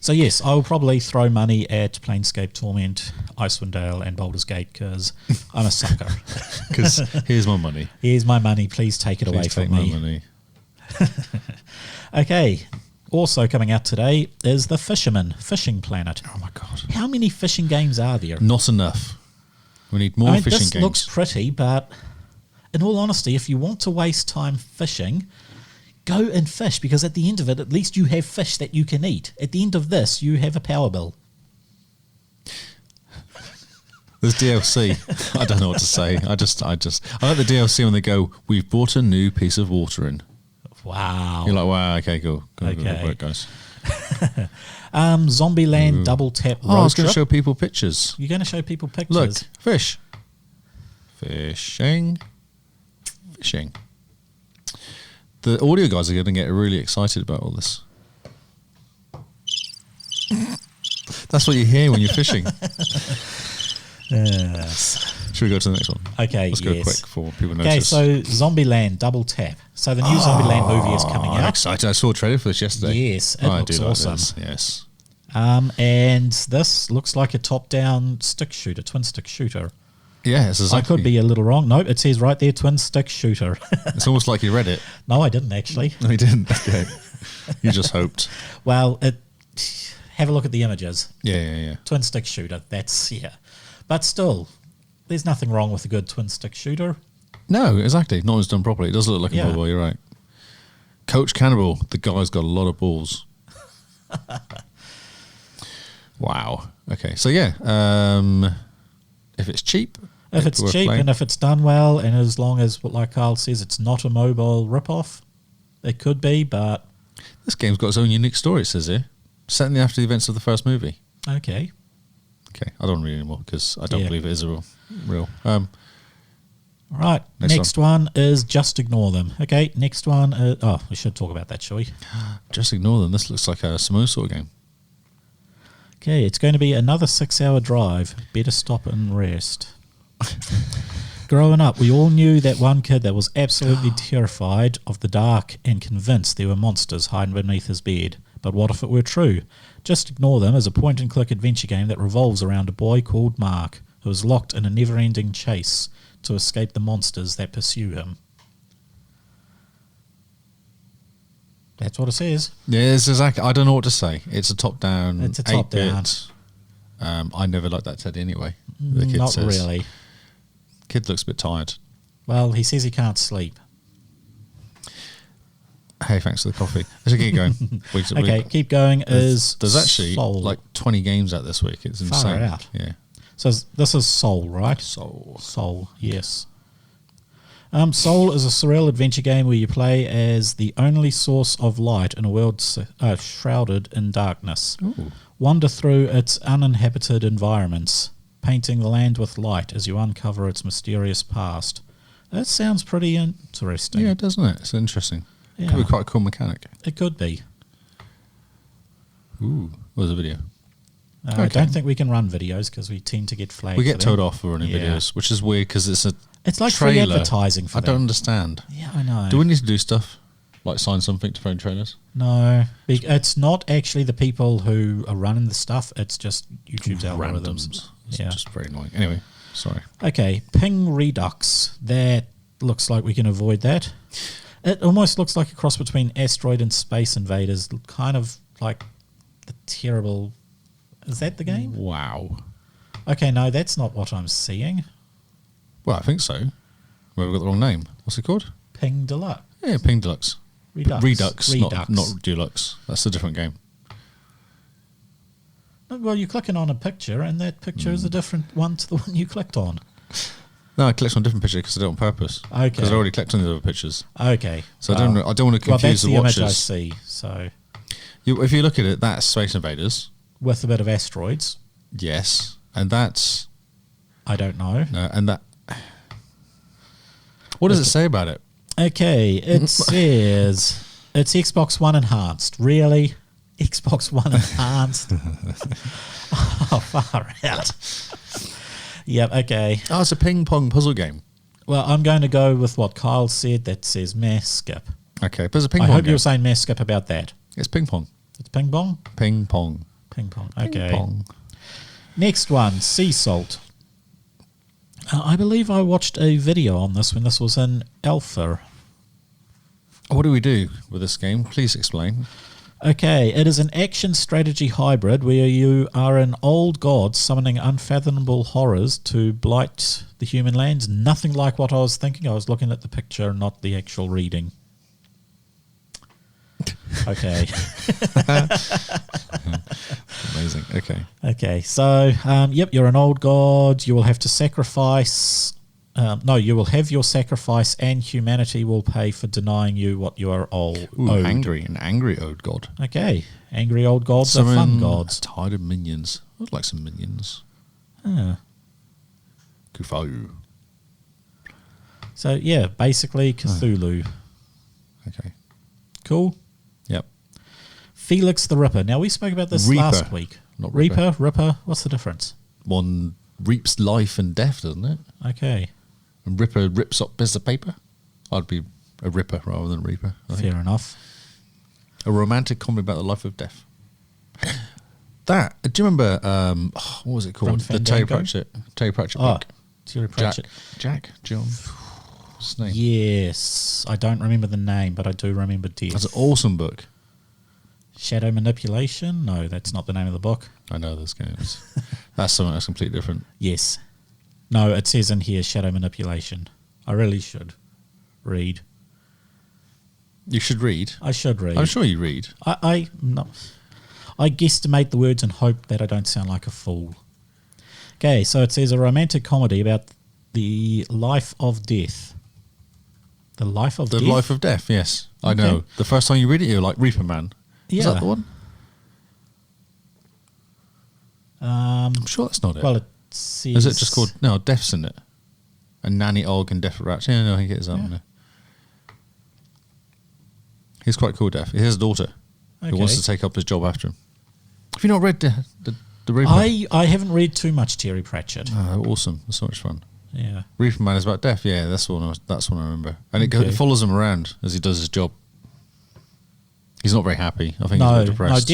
So yes, I will probably throw money at Planetscape, Torment, Icewind Dale and Baldur's Gate because I'm a sucker. Because here's my money. Here's my money. Please take it away Please from take me. my money. Okay. Also coming out today is The Fisherman, Fishing Planet. Oh my God. How many fishing games are there? Not enough. We need more fishing this games. looks pretty, but in all honesty, if you want to waste time fishing, go and fish, because at the end of it, at least you have fish that you can eat. At the end of this, you have a power bill. There's DLC. I don't know what to say. I like the DLC when they go, we've brought a new piece of water in. Wow. You're like, wow, okay, cool. Good work, guys. Zombieland Double Tap Road I was going to Trip. show people pictures. You're going to show people pictures? Look, fish. Fishing. The audio guys are going to get really excited about all this. That's what you hear when you're fishing. Yes. Should we go to the next one? Okay, Let's go quick for people Okay, notice. so Zombieland double tap. So the new Zombieland movie is coming I'm out. excited. I saw a trailer for this yesterday. Yes, it looks awesome. This. Yes. And this looks like a top-down stick shooter, twin stick shooter. Yeah, it's exactly. I could be a little wrong. Nope, it says right there, twin stick shooter. It's almost like you read it. No, I didn't actually. No, you didn't. Okay. You just hoped. Well, have a look at the images. Yeah. Twin stick shooter, that's, yeah. But still, there's nothing wrong with a good twin stick shooter. No, exactly. Not as done properly. It does look like a mobile, you're right. Coach Cannibal, the guy's got a lot of balls. Wow. Okay, so yeah, if it's cheap... If it's cheap and if it's done well, and as long as, like Carl says, it's not a mobile rip-off, it could be, but... This game's got its own unique story, it says here. Set in the after the events of the first movie. Okay. I don't read anymore because I don't believe it is a real. All right, next one is Just Ignore Them. Okay, next one is... Oh, we should talk about that, shall we? Just Ignore Them. This looks like a Samoa sort of game. Okay, it's going to be another 6-hour drive. Better stop and rest. Growing up, we all knew that one kid that was absolutely terrified of the dark and convinced there were monsters hiding beneath his bed. But what if it were true? Just Ignore Them is a point-and-click adventure game that revolves around a boy called Mark, who is locked in a never-ending chase to escape the monsters that pursue him. That's what it says. Yeah, it's exactly. I don't know what to say. It's a top-down. It's a top-down. 8-bit. I never liked that Teddy anyway. The kid Not says. really. Kid looks a bit tired. Well, he says he can't sleep. Hey, thanks for the coffee. Let's keep going. Okay, keep going. There's actually Soul. like 20 games out this week. It's insane. Far out. Yeah. So this is Soul, right? Soul, yes. Soul is a surreal adventure game where you play as the only source of light in a world shrouded in darkness. Ooh. Wander through its uninhabited environments, painting the land with light as you uncover its mysterious past. That sounds pretty interesting. Yeah, doesn't it? It's interesting. Yeah. Could be quite a cool mechanic. It could be. Ooh, where's the video? I don't think we can run videos because we tend to get flagged. We get told off for running videos, which is weird because it's like trailer. free advertising for I them. don't understand. Yeah, I know. Do we need to do stuff like sign something to phone trailers? No, it's not actually the people who are running the stuff. It's just YouTube's algorithms. Randoms. It's just very annoying. Anyway, sorry. Okay, Ping Redux. That looks like we can avoid that. It almost looks like a cross between Asteroid and Space Invaders. Kind of like the terrible... Is that the game? Wow. Okay, no, that's not what I'm seeing. Well, I think so. Well, we've got the wrong name. What's it called? Ping Deluxe. Yeah, Ping Deluxe. Redux. Not Deluxe. That's a different game. Well, you're clicking on a picture, and that picture is a different one to the one you clicked on. No, I clicked on a different picture because I did it on purpose. Okay. Because I already clicked on the other pictures. Okay. So I don't want to confuse the that's watchers. the image I see. So If you look at it, that's Space Invaders. with a bit of asteroids. Yes, and that's I don't know. no, and that. What does it say about it? Okay, it says it's Xbox One enhanced. Really? Xbox One enhanced? Oh, far out. Yep, okay. Oh, it's a ping pong puzzle game. Well, I'm going to go with what Kyle said that says mass skip. Okay, but it's a ping I pong hope game. you were saying mass skip about that. It's ping pong. It's ping pong? Ping pong. Ping pong, okay. Ping pong. Next one, Sea Salt. I believe I watched a video on this when this was in alpha. What do we do with this game? Please explain. Okay, it is an action strategy hybrid where you are an old god summoning unfathomable horrors to blight the human lands. Nothing like what I was thinking. I was looking at the picture, not the actual reading. Okay. Amazing. Okay. Okay, so, yep, you're an old god. You will have to sacrifice... you will have your sacrifice and humanity will pay for denying you what you are owed. Angry. An angry old god. Okay, angry old gods are fun gods. A tide of minions. I'd like some minions. Kufu. So, yeah, basically Cthulhu. Okay. Cool. Yep. Felix the Ripper. Now, we spoke about this Reaper, last week. not Ripper. Ripper. What's the difference? One reaps life and death, doesn't it? Okay. And Ripper rips up bits of paper. I'd be a Ripper rather than Reaper. I think. Fair enough. A romantic comedy about the life of death. That, do you remember, what was it called? From The Terry Fandango? Pratchett Oh, book. Terry Pratchett. Jack? John? What's his name? Yes. I don't remember the name, but I do remember Death. That's an awesome book. Shadow Manipulation? No, that's not the name of the book. I know those games. That's something that's completely different. Yes. No, it says in here Shadow Manipulation. I really should read. You should read. I should read. I'm sure you read. I guesstimate the words and hope that I don't sound like a fool. Okay, so it says a romantic comedy about the life of death. The life of The death? Life of Death, yes. I Okay. know. The first time you read it, you're like, Reaper Man. Is Yeah. that the one? I'm sure that's not it. Well, it says... Is it just called... No, Death's in it. And Nanny Og and Death Ratch. Yeah, no, I think it is that one. He's quite cool, Death. He has a daughter who wants to take up his job after him. Have you not read the Reaper Man? I haven't read too much Terry Pratchett. Oh, awesome. It's so much fun. Yeah. Reaper Man is about death. Yeah, that's one I remember. And it Okay. follows him around as he does his job. He's not very happy. I think he's a bit depressed.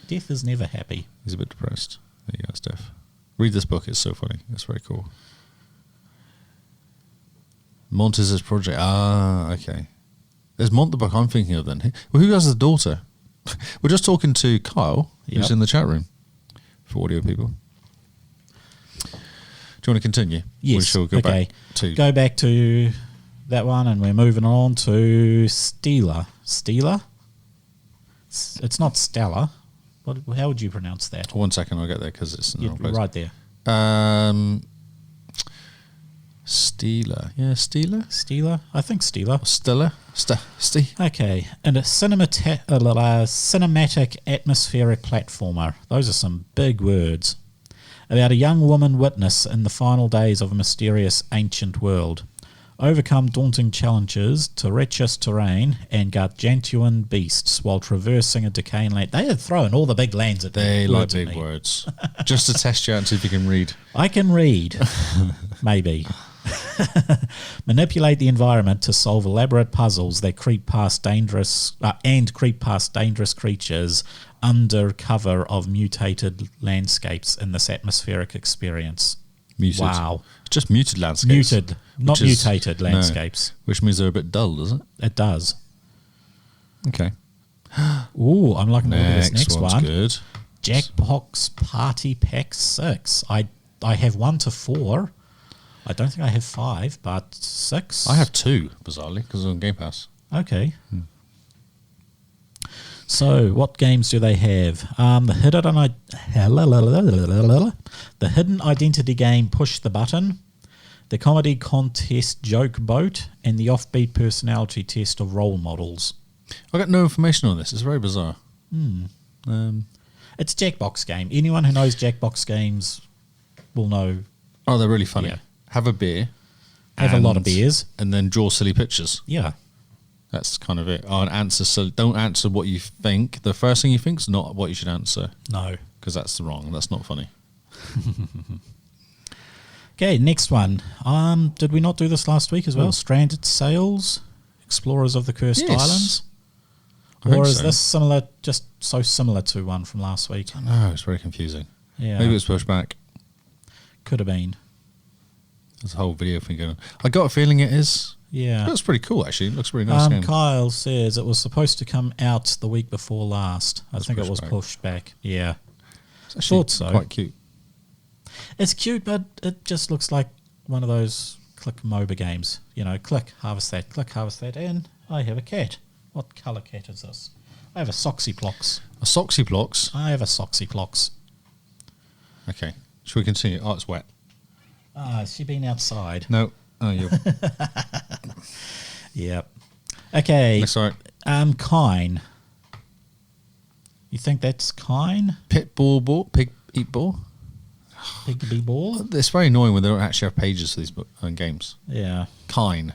Death is never happy. He's a bit depressed. There you go, it's Death. Read this book. It's so funny. It's very cool. Montez's project. Ah, okay. There's Mont the book I'm thinking of then. Well, who has the daughter? We're just talking to Kyle, who's Yep. in the chat room for audio people. Do you want to continue? Yes. Or shall we Go back to that one, and we're moving on to Steeler. Steeler? It's not Stella. How would you pronounce that? 1 second, I'll get there because it's in the wrong place. Right there. Steeler. Yeah, Steeler? Steeler? I think Steeler. Stella? Okay. And a cinematic atmospheric platformer. Those are some big words. About a young woman witness in the final days of a mysterious ancient world. Overcome daunting challenges, treacherous terrain, and gargantuan beasts while traversing a decaying land. They are throwing all the big lands at me. They like words at big me. words. Just to test you out and see if you can read. I can read. Maybe. Manipulate the environment to solve elaborate puzzles that creep past dangerous creatures under cover of mutated landscapes in this atmospheric experience. Muted. Wow. It's just muted landscapes. Muted, not which is- mutated landscapes. No, which means they're a bit dull, does it? It does. Okay. Ooh, I'm liking this next one's one. good. Jackbox Party Pack 6. I have 1 to 4. I don't think I have 5, but 6. I have 2, bizarrely, because it's on Game Pass. Okay. So, what games do they have? The Hidden Identity game Push the Button, the Comedy Contest Joke Boat, and the Offbeat Personality Test of Role Models. I got no information on this. It's very bizarre. It's a Jackbox game. Anyone who knows Jackbox games will know. Oh, they're really funny. Yeah. Have a beer. Have a lot of beers. And then draw silly pictures. Yeah. That's kind of it. Oh, and answer. So don't answer what you think. The first thing you think is not what you should answer. No. Because that's wrong. That's not funny. Okay, next one. Did we not do this last week as well? Stranded Sails, Explorers of the Cursed Yes. Islands? I think Or is so. this similar, just so similar to one from last week? No, it's very confusing. Yeah. Maybe it's pushed back. Could have been. There's a whole video thing going on. I got a feeling it is. Yeah. It looks pretty cool, actually. It looks a really nice game. Kyle says it was supposed to come out the week before last. I think it pushed was back. pushed back. Yeah. It's actually Thought so. quite cute. It's cute, but it just looks like one of those click MOBA games. You know, click, harvest that, and I have a cat. What colour cat is this? I have a Soxyplox. A Soxyplox. I have a Soxyplox. Okay. Should we continue? Oh, it's wet. Has she been outside? No. Oh, you're... Yep. Okay. That's all right. Kine. You think that's Kine? Pit ball ball? Pig eat ball? Peekaboo ball. It's very annoying when they don't actually have pages for these games. Yeah. Kine,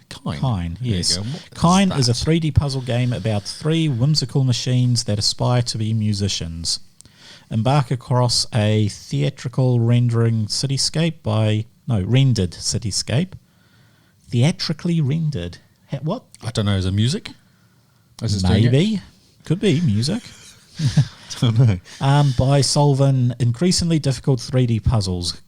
Yes. There you go. Kine is a 3D puzzle game about 3 whimsical machines that aspire to be musicians. Embark across a rendered cityscape. Theatrically rendered. What? I don't know. Is it music? Is it doing it? Maybe. Could be music. I don't know. By solving increasingly difficult 3D puzzles.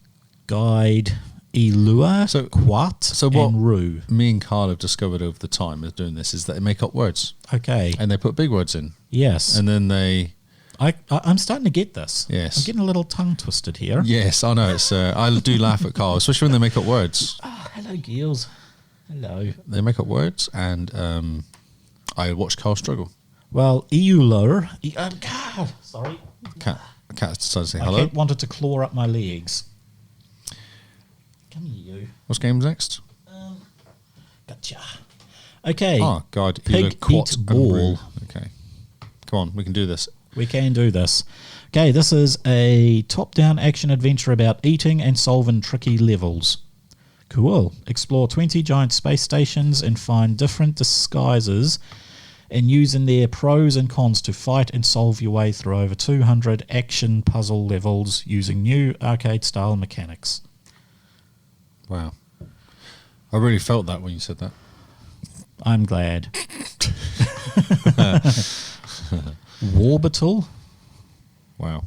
Guide, Elua, Quat, and Rue. Me and Carl have discovered over the time of doing this is that they make up words. Okay. And they put big words in. Yes. And then they... I'm starting to get this. Yes. I'm getting a little tongue twisted here. Yes, I know. It's I do laugh at Carl, especially when they make up words. Oh, hello, Gills. Hello. They make up words, and I watch Carl struggle. Well, Euler... God, sorry. Cat decides to say My hello. cat wanted to claw up my legs. Come here, you. What's game's next? Gotcha. Okay. Oh, God. Pig eat ball. Okay. Come on, we can do this. We can do this. Okay, this is a top-down action adventure about eating and solving tricky levels. Cool. Explore 20 giant space stations and find different disguises and using their pros and cons to fight and solve your way through over 200 action puzzle levels using new arcade-style mechanics. Wow. I really felt that when you said that. I'm glad. Warbital. Wow.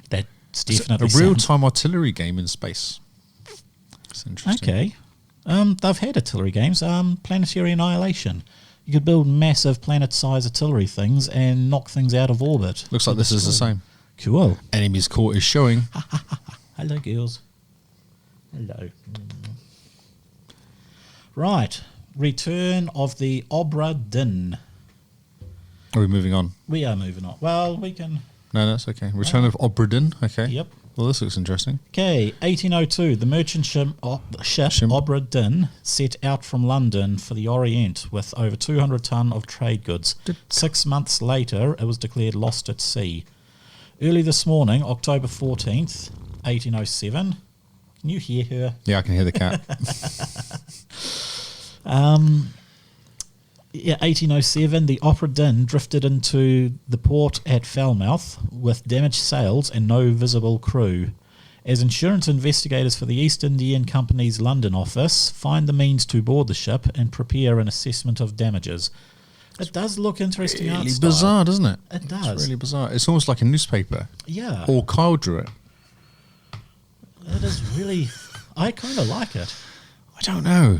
That's definitely a real-time artillery game in space. It's interesting. Okay. They've had artillery games. Planetary Annihilation. You could build massive planet-sized artillery things and knock things out of orbit. Looks like this is the same. Cool. Enemy's court is showing. Hello, girls. Hello. Right. Return of the Obra Dinn. Are we moving on? We are moving on. Well, we can... No, that's okay. Return of Obra Dinn. Okay. Yep. Well, this looks interesting. Okay, 1802. The merchant ship Obra Dinn set out from London for the Orient with over 200 tonne of trade goods. 6 months later, it was declared lost at sea. Early this morning, October 14th, 1807. Can you hear her? Yeah, I can hear the cat. 1807, the Obra Dinn drifted into the port at Falmouth with damaged sails and no visible crew. As insurance investigators for the East Indian Company's London office find the means to board the ship and prepare an assessment of damages. It does look interesting art Really style. bizarre, doesn't it? It does. It's really bizarre. It's almost like a newspaper. Yeah. Or Kyle drew it. It is really... I kind of like it. I don't know.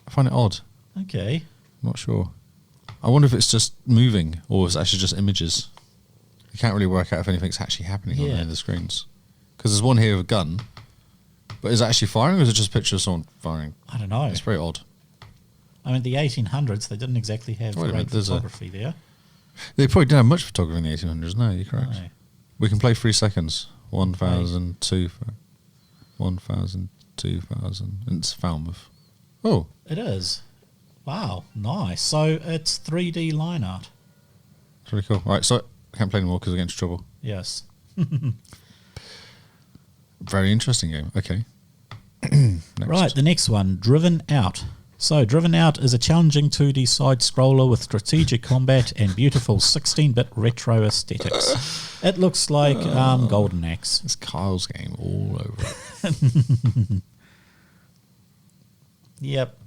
I find it odd. Okay. I'm not sure. I wonder if it's just moving or it's actually just images. You can't really work out if anything's actually happening on any of the screens. Because there's one here with a gun. But is it actually firing or is it just a picture of someone firing? I don't know. It's very odd. I mean, the 1800s, they didn't exactly have great photography there. They probably didn't have much photography in the 1800s. No, you're correct. No. We can play 3 seconds. 1,000, 2,000, 1,000, 2,000. It's Falmouth. Oh. It is. Wow, nice. So it's 3D line art. It's really cool. All right, so I can't play anymore because I get into trouble. Yes. Very interesting game. Okay. Right, the next one, Driven Out. So, Driven Out is a challenging 2D side-scroller with strategic combat and beautiful 16-bit retro aesthetics. It looks like Golden Axe. It's Kyle's game all over it. Yep.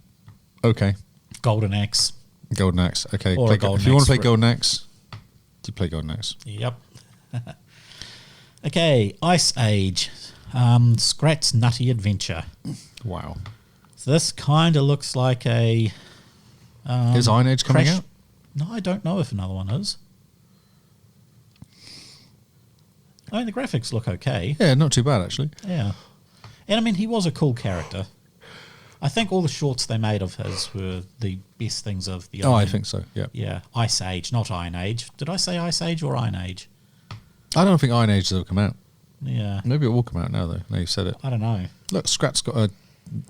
Okay. Golden Axe. Golden Axe. Okay. Or if you want to play Golden Axe, do you play Golden Axe? Yep. Okay, Ice Age. Scrat's Nutty Adventure. Wow. So this kind of looks like a... is Iron Age coming out? No, I don't know if another one is. I mean, the graphics look okay. Yeah, not too bad, actually. Yeah. And I mean, he was a cool character. I think all the shorts they made of his were the best things of the... I think so, yeah. Yeah, Ice Age, not Iron Age. Did I say Ice Age or Iron Age? I don't think Iron Age has ever come out. Yeah. Maybe it will come out now, though. Now you've said it. I don't know. Look, Scrat's got a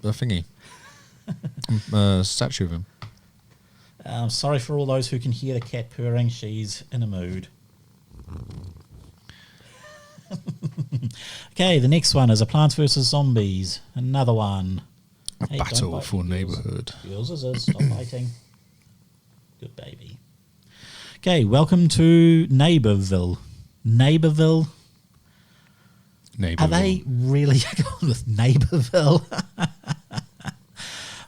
thingy. A statue of him. Sorry for all those who can hear the cat purring. She's in a mood. Okay, the next one is a Plants vs. Zombies. Another one. Hey, don't Battle bite for yours. neighborhood. Yours is. Stop biting. Good baby. Okay, welcome to Neighborville. Neighborville. Are they really going with Neighborville?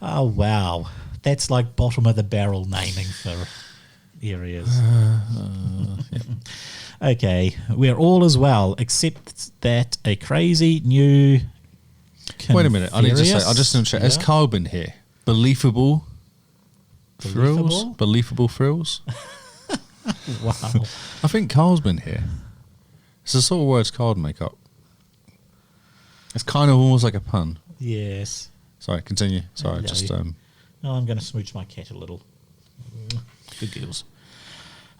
Oh, wow. That's like bottom of the barrel naming for areas. Yeah. Okay, we're all as well, except that a crazy new... Wait a minute, I need to say, I just need to check. Has Yeah. Carl been here? Believable thrills? Believable? Believable thrills? Wow. I think Carl's been here. It's the sort of words Carl would make up. It's kind of almost like a pun. Yes. Sorry, continue. Sorry, Hello. just... Oh, I'm going to smooch my cat a little. Good girls.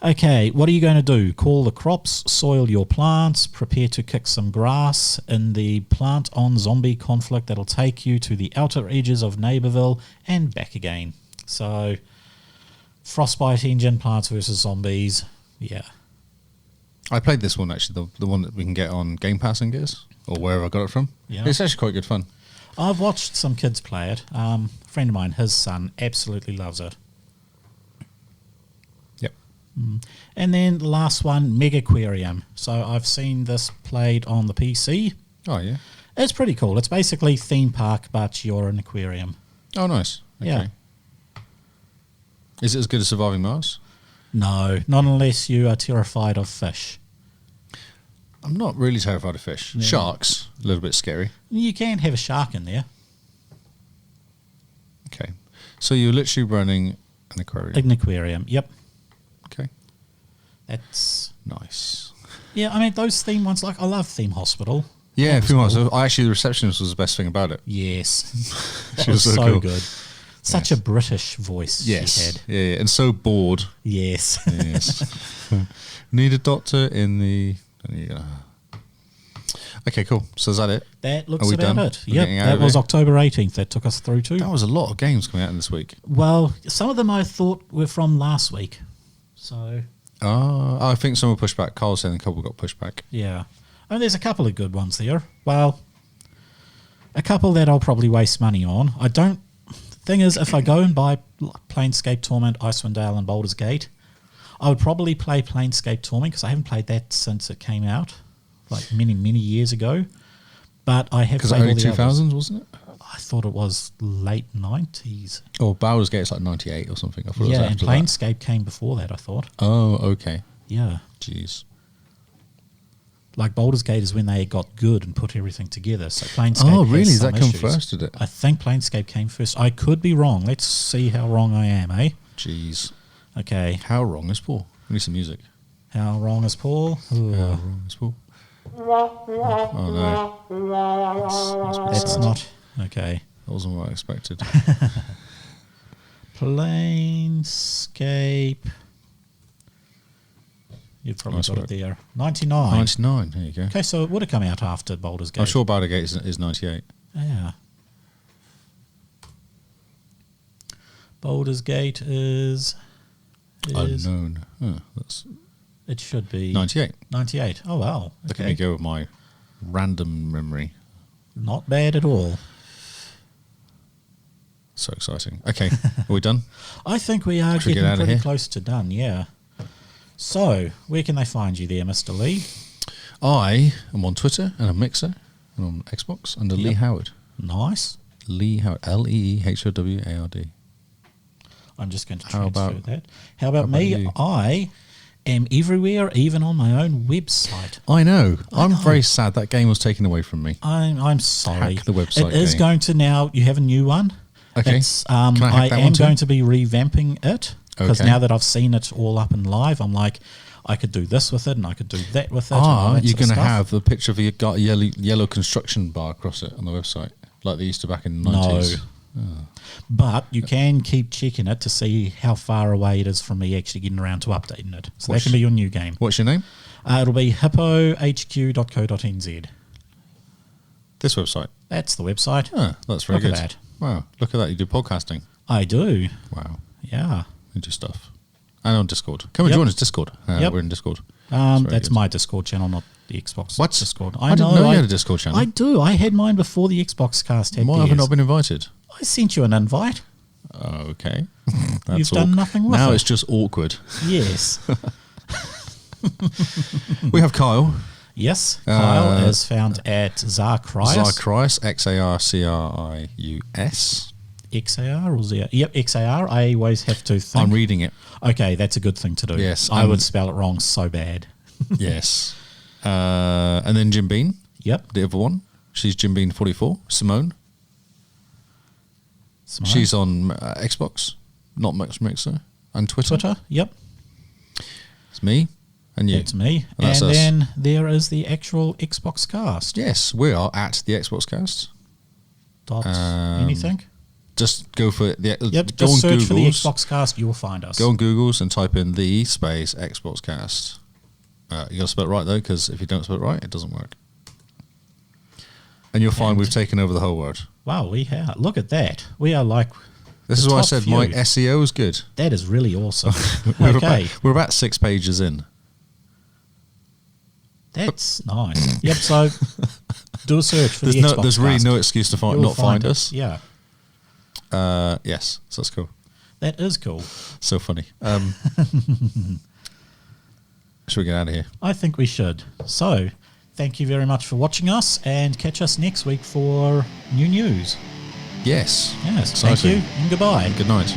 Okay, what are you going to do? Call the crops, soil your plants, prepare to kick some grass in the plant-on-zombie conflict that'll take you to the outer edges of Neighborville and back again. So, Frostbite Engine, Plants vs. Zombies, yeah. I played this one, actually, the one that we can get on Game Pass and Gears, or wherever I got it from. Yeah. It's actually quite good fun. I've watched some kids play it. A friend of mine, his son, absolutely loves it. Yep. And then the last one, Megaquarium. So I've seen this played on the PC. Oh, yeah. It's pretty cool. It's basically theme park, but you're an aquarium. Oh, nice. Okay. Yeah. Is it as good as Surviving Mars? No, not unless you are terrified of fish. I'm not really terrified of fish. Yeah. Sharks, a little bit scary. You can have a shark in there. Okay. So you're literally running an aquarium. An aquarium, yep. Okay. That's... Nice. Yeah, I mean, those theme ones, like, I love Theme Hospital. Yeah, That if you want. was cool. So actually, the receptionist was the best thing about it. Yes. That She was was so so cool. good. Such Yes. a British voice she had. Yeah, and so bored. Yes. Yes. Need a doctor in the... Okay, cool. So is that it? That Are looks we about done? it. We're Yep, getting out that of was here? October 18th. That took us through to. That was a lot of games coming out in this week. Well, some of them I thought were from last week. So, I think some were pushed back. Carl said a couple got pushed back. yeah. I mean, there's a couple of good ones there. Well, a couple that I'll probably waste money on. I don't... Thing is, if I go and buy Planetscape, Torment, Icewind Dale, and Baldur's Gate, I would probably play Planetscape Torment because I haven't played that since it came out, like many, many years ago. But I have Because played early all the others. 2000s, wasn't it? I thought it was late 90s. Oh, Baldur's Gate's like 98 or something. I thought it Yeah, was and after that. Planetscape came before that, I thought. Oh, okay. Yeah. Jeez. Like Baldur's Gate is when they got good and put everything together. So Planescape. Oh, has really? Did some that come issues. first, did it? I think Planescape came first. I could be wrong. Let's see how wrong I am, eh? Jeez. Okay. How wrong is Paul? We need some music. How wrong is Paul? Ooh, How wrong is Paul? Oh, no. that's not okay. That wasn't what I expected. Planescape. You've probably Nice got work. it there. 99. 99. There you go. Okay, so it would have come out after Baldur's Gate. I'm sure Baldur's Gate is 98. Yeah. Baldur's Gate is Unknown. Oh, that's it should be 98. 98. Oh wow. Look at me go with my random memory. Not bad at all. So exciting. Okay, are we done? I think we are Should we get getting out of pretty here? close to done, yeah. So, where can they find you there, Mr. Lee? I am on Twitter and on Mixer and on Xbox under Lee Yep. Howard. Nice. Lee Howard. LeeHoward. I'm just going to How transfer about- that. How about how about me? you? I am everywhere, even on my own website. I know. I'm know. very sad that game was taken away from me. I'm sorry. Hack the website It is game. going to now. You have a new one. Okay. It's, Can I hack I that am one too? going to be revamping it because Okay. now that I've seen it all up and live, I'm like, I could do this with it and I could do that with it. and all that You're sort of going to stuff. have the picture of a yellow construction bar across it on the website, like they used to back in the 90s. But you can keep checking it to see how far away it is from me actually getting around to updating it. So What's- that can be your new game. What's your name? It'll be hippohq.co.nz. This website. That's the website. Ah, that's very Look good. at that. Wow, look at that. You do podcasting. I do. Wow, Yeah. you do stuff. And on Discord. Come and Yep. join us, Discord. Yep. We're in Discord. very That's good. my Discord channel, not the Xbox What? Discord. I didn't know you had a Discord channel. I do. I had mine before the Xbox cast had Why have I theirs. not been invited? I sent you an invite. Okay. You've done nothing with now it. it's just awkward. Yes. We have Kyle. Yes. Kyle is found at Zarcrius. Zarcrius, Xarcrius. XAR or ZR? Yep, XAR. I always have to think. I'm reading it. Okay, that's a good thing to do. Yes, I would spell it wrong so bad. Yes. And then Jim Bean, Yep. the other one. She's Jim Bean 44. Simone. Smart. She's on Xbox, not Max Mixer, and Twitter. Twitter. Yep. It's me and you. It's me. And that's And us. then there is the actual Xbox cast. Yes, we are at the Xbox Cast. Dot Um, anything? Just go for the. Yep, go just on search for the Google's. Xbox cast, you will find us. Go on Google's and type in the space Xbox Cast. You got to spell it right though, because if you don't spell it right, it doesn't work. And you'll find we've taken over the whole world. Wow, we have. Look at that. We are like. This the is why I top said few. my SEO is good. That is really awesome. We're Okay. we're about 6 pages in. That's nice. Yep, so do a search for the Xbox There's really cast. no excuse to You'll not find it. us. Yeah, Yes, so that's cool. that is cool. So funny. Should we get out of here? I think we should. So, thank you very much for watching us, and catch us next week for new news. Yes. Yes, Exciting. thank you, and goodbye. Good night.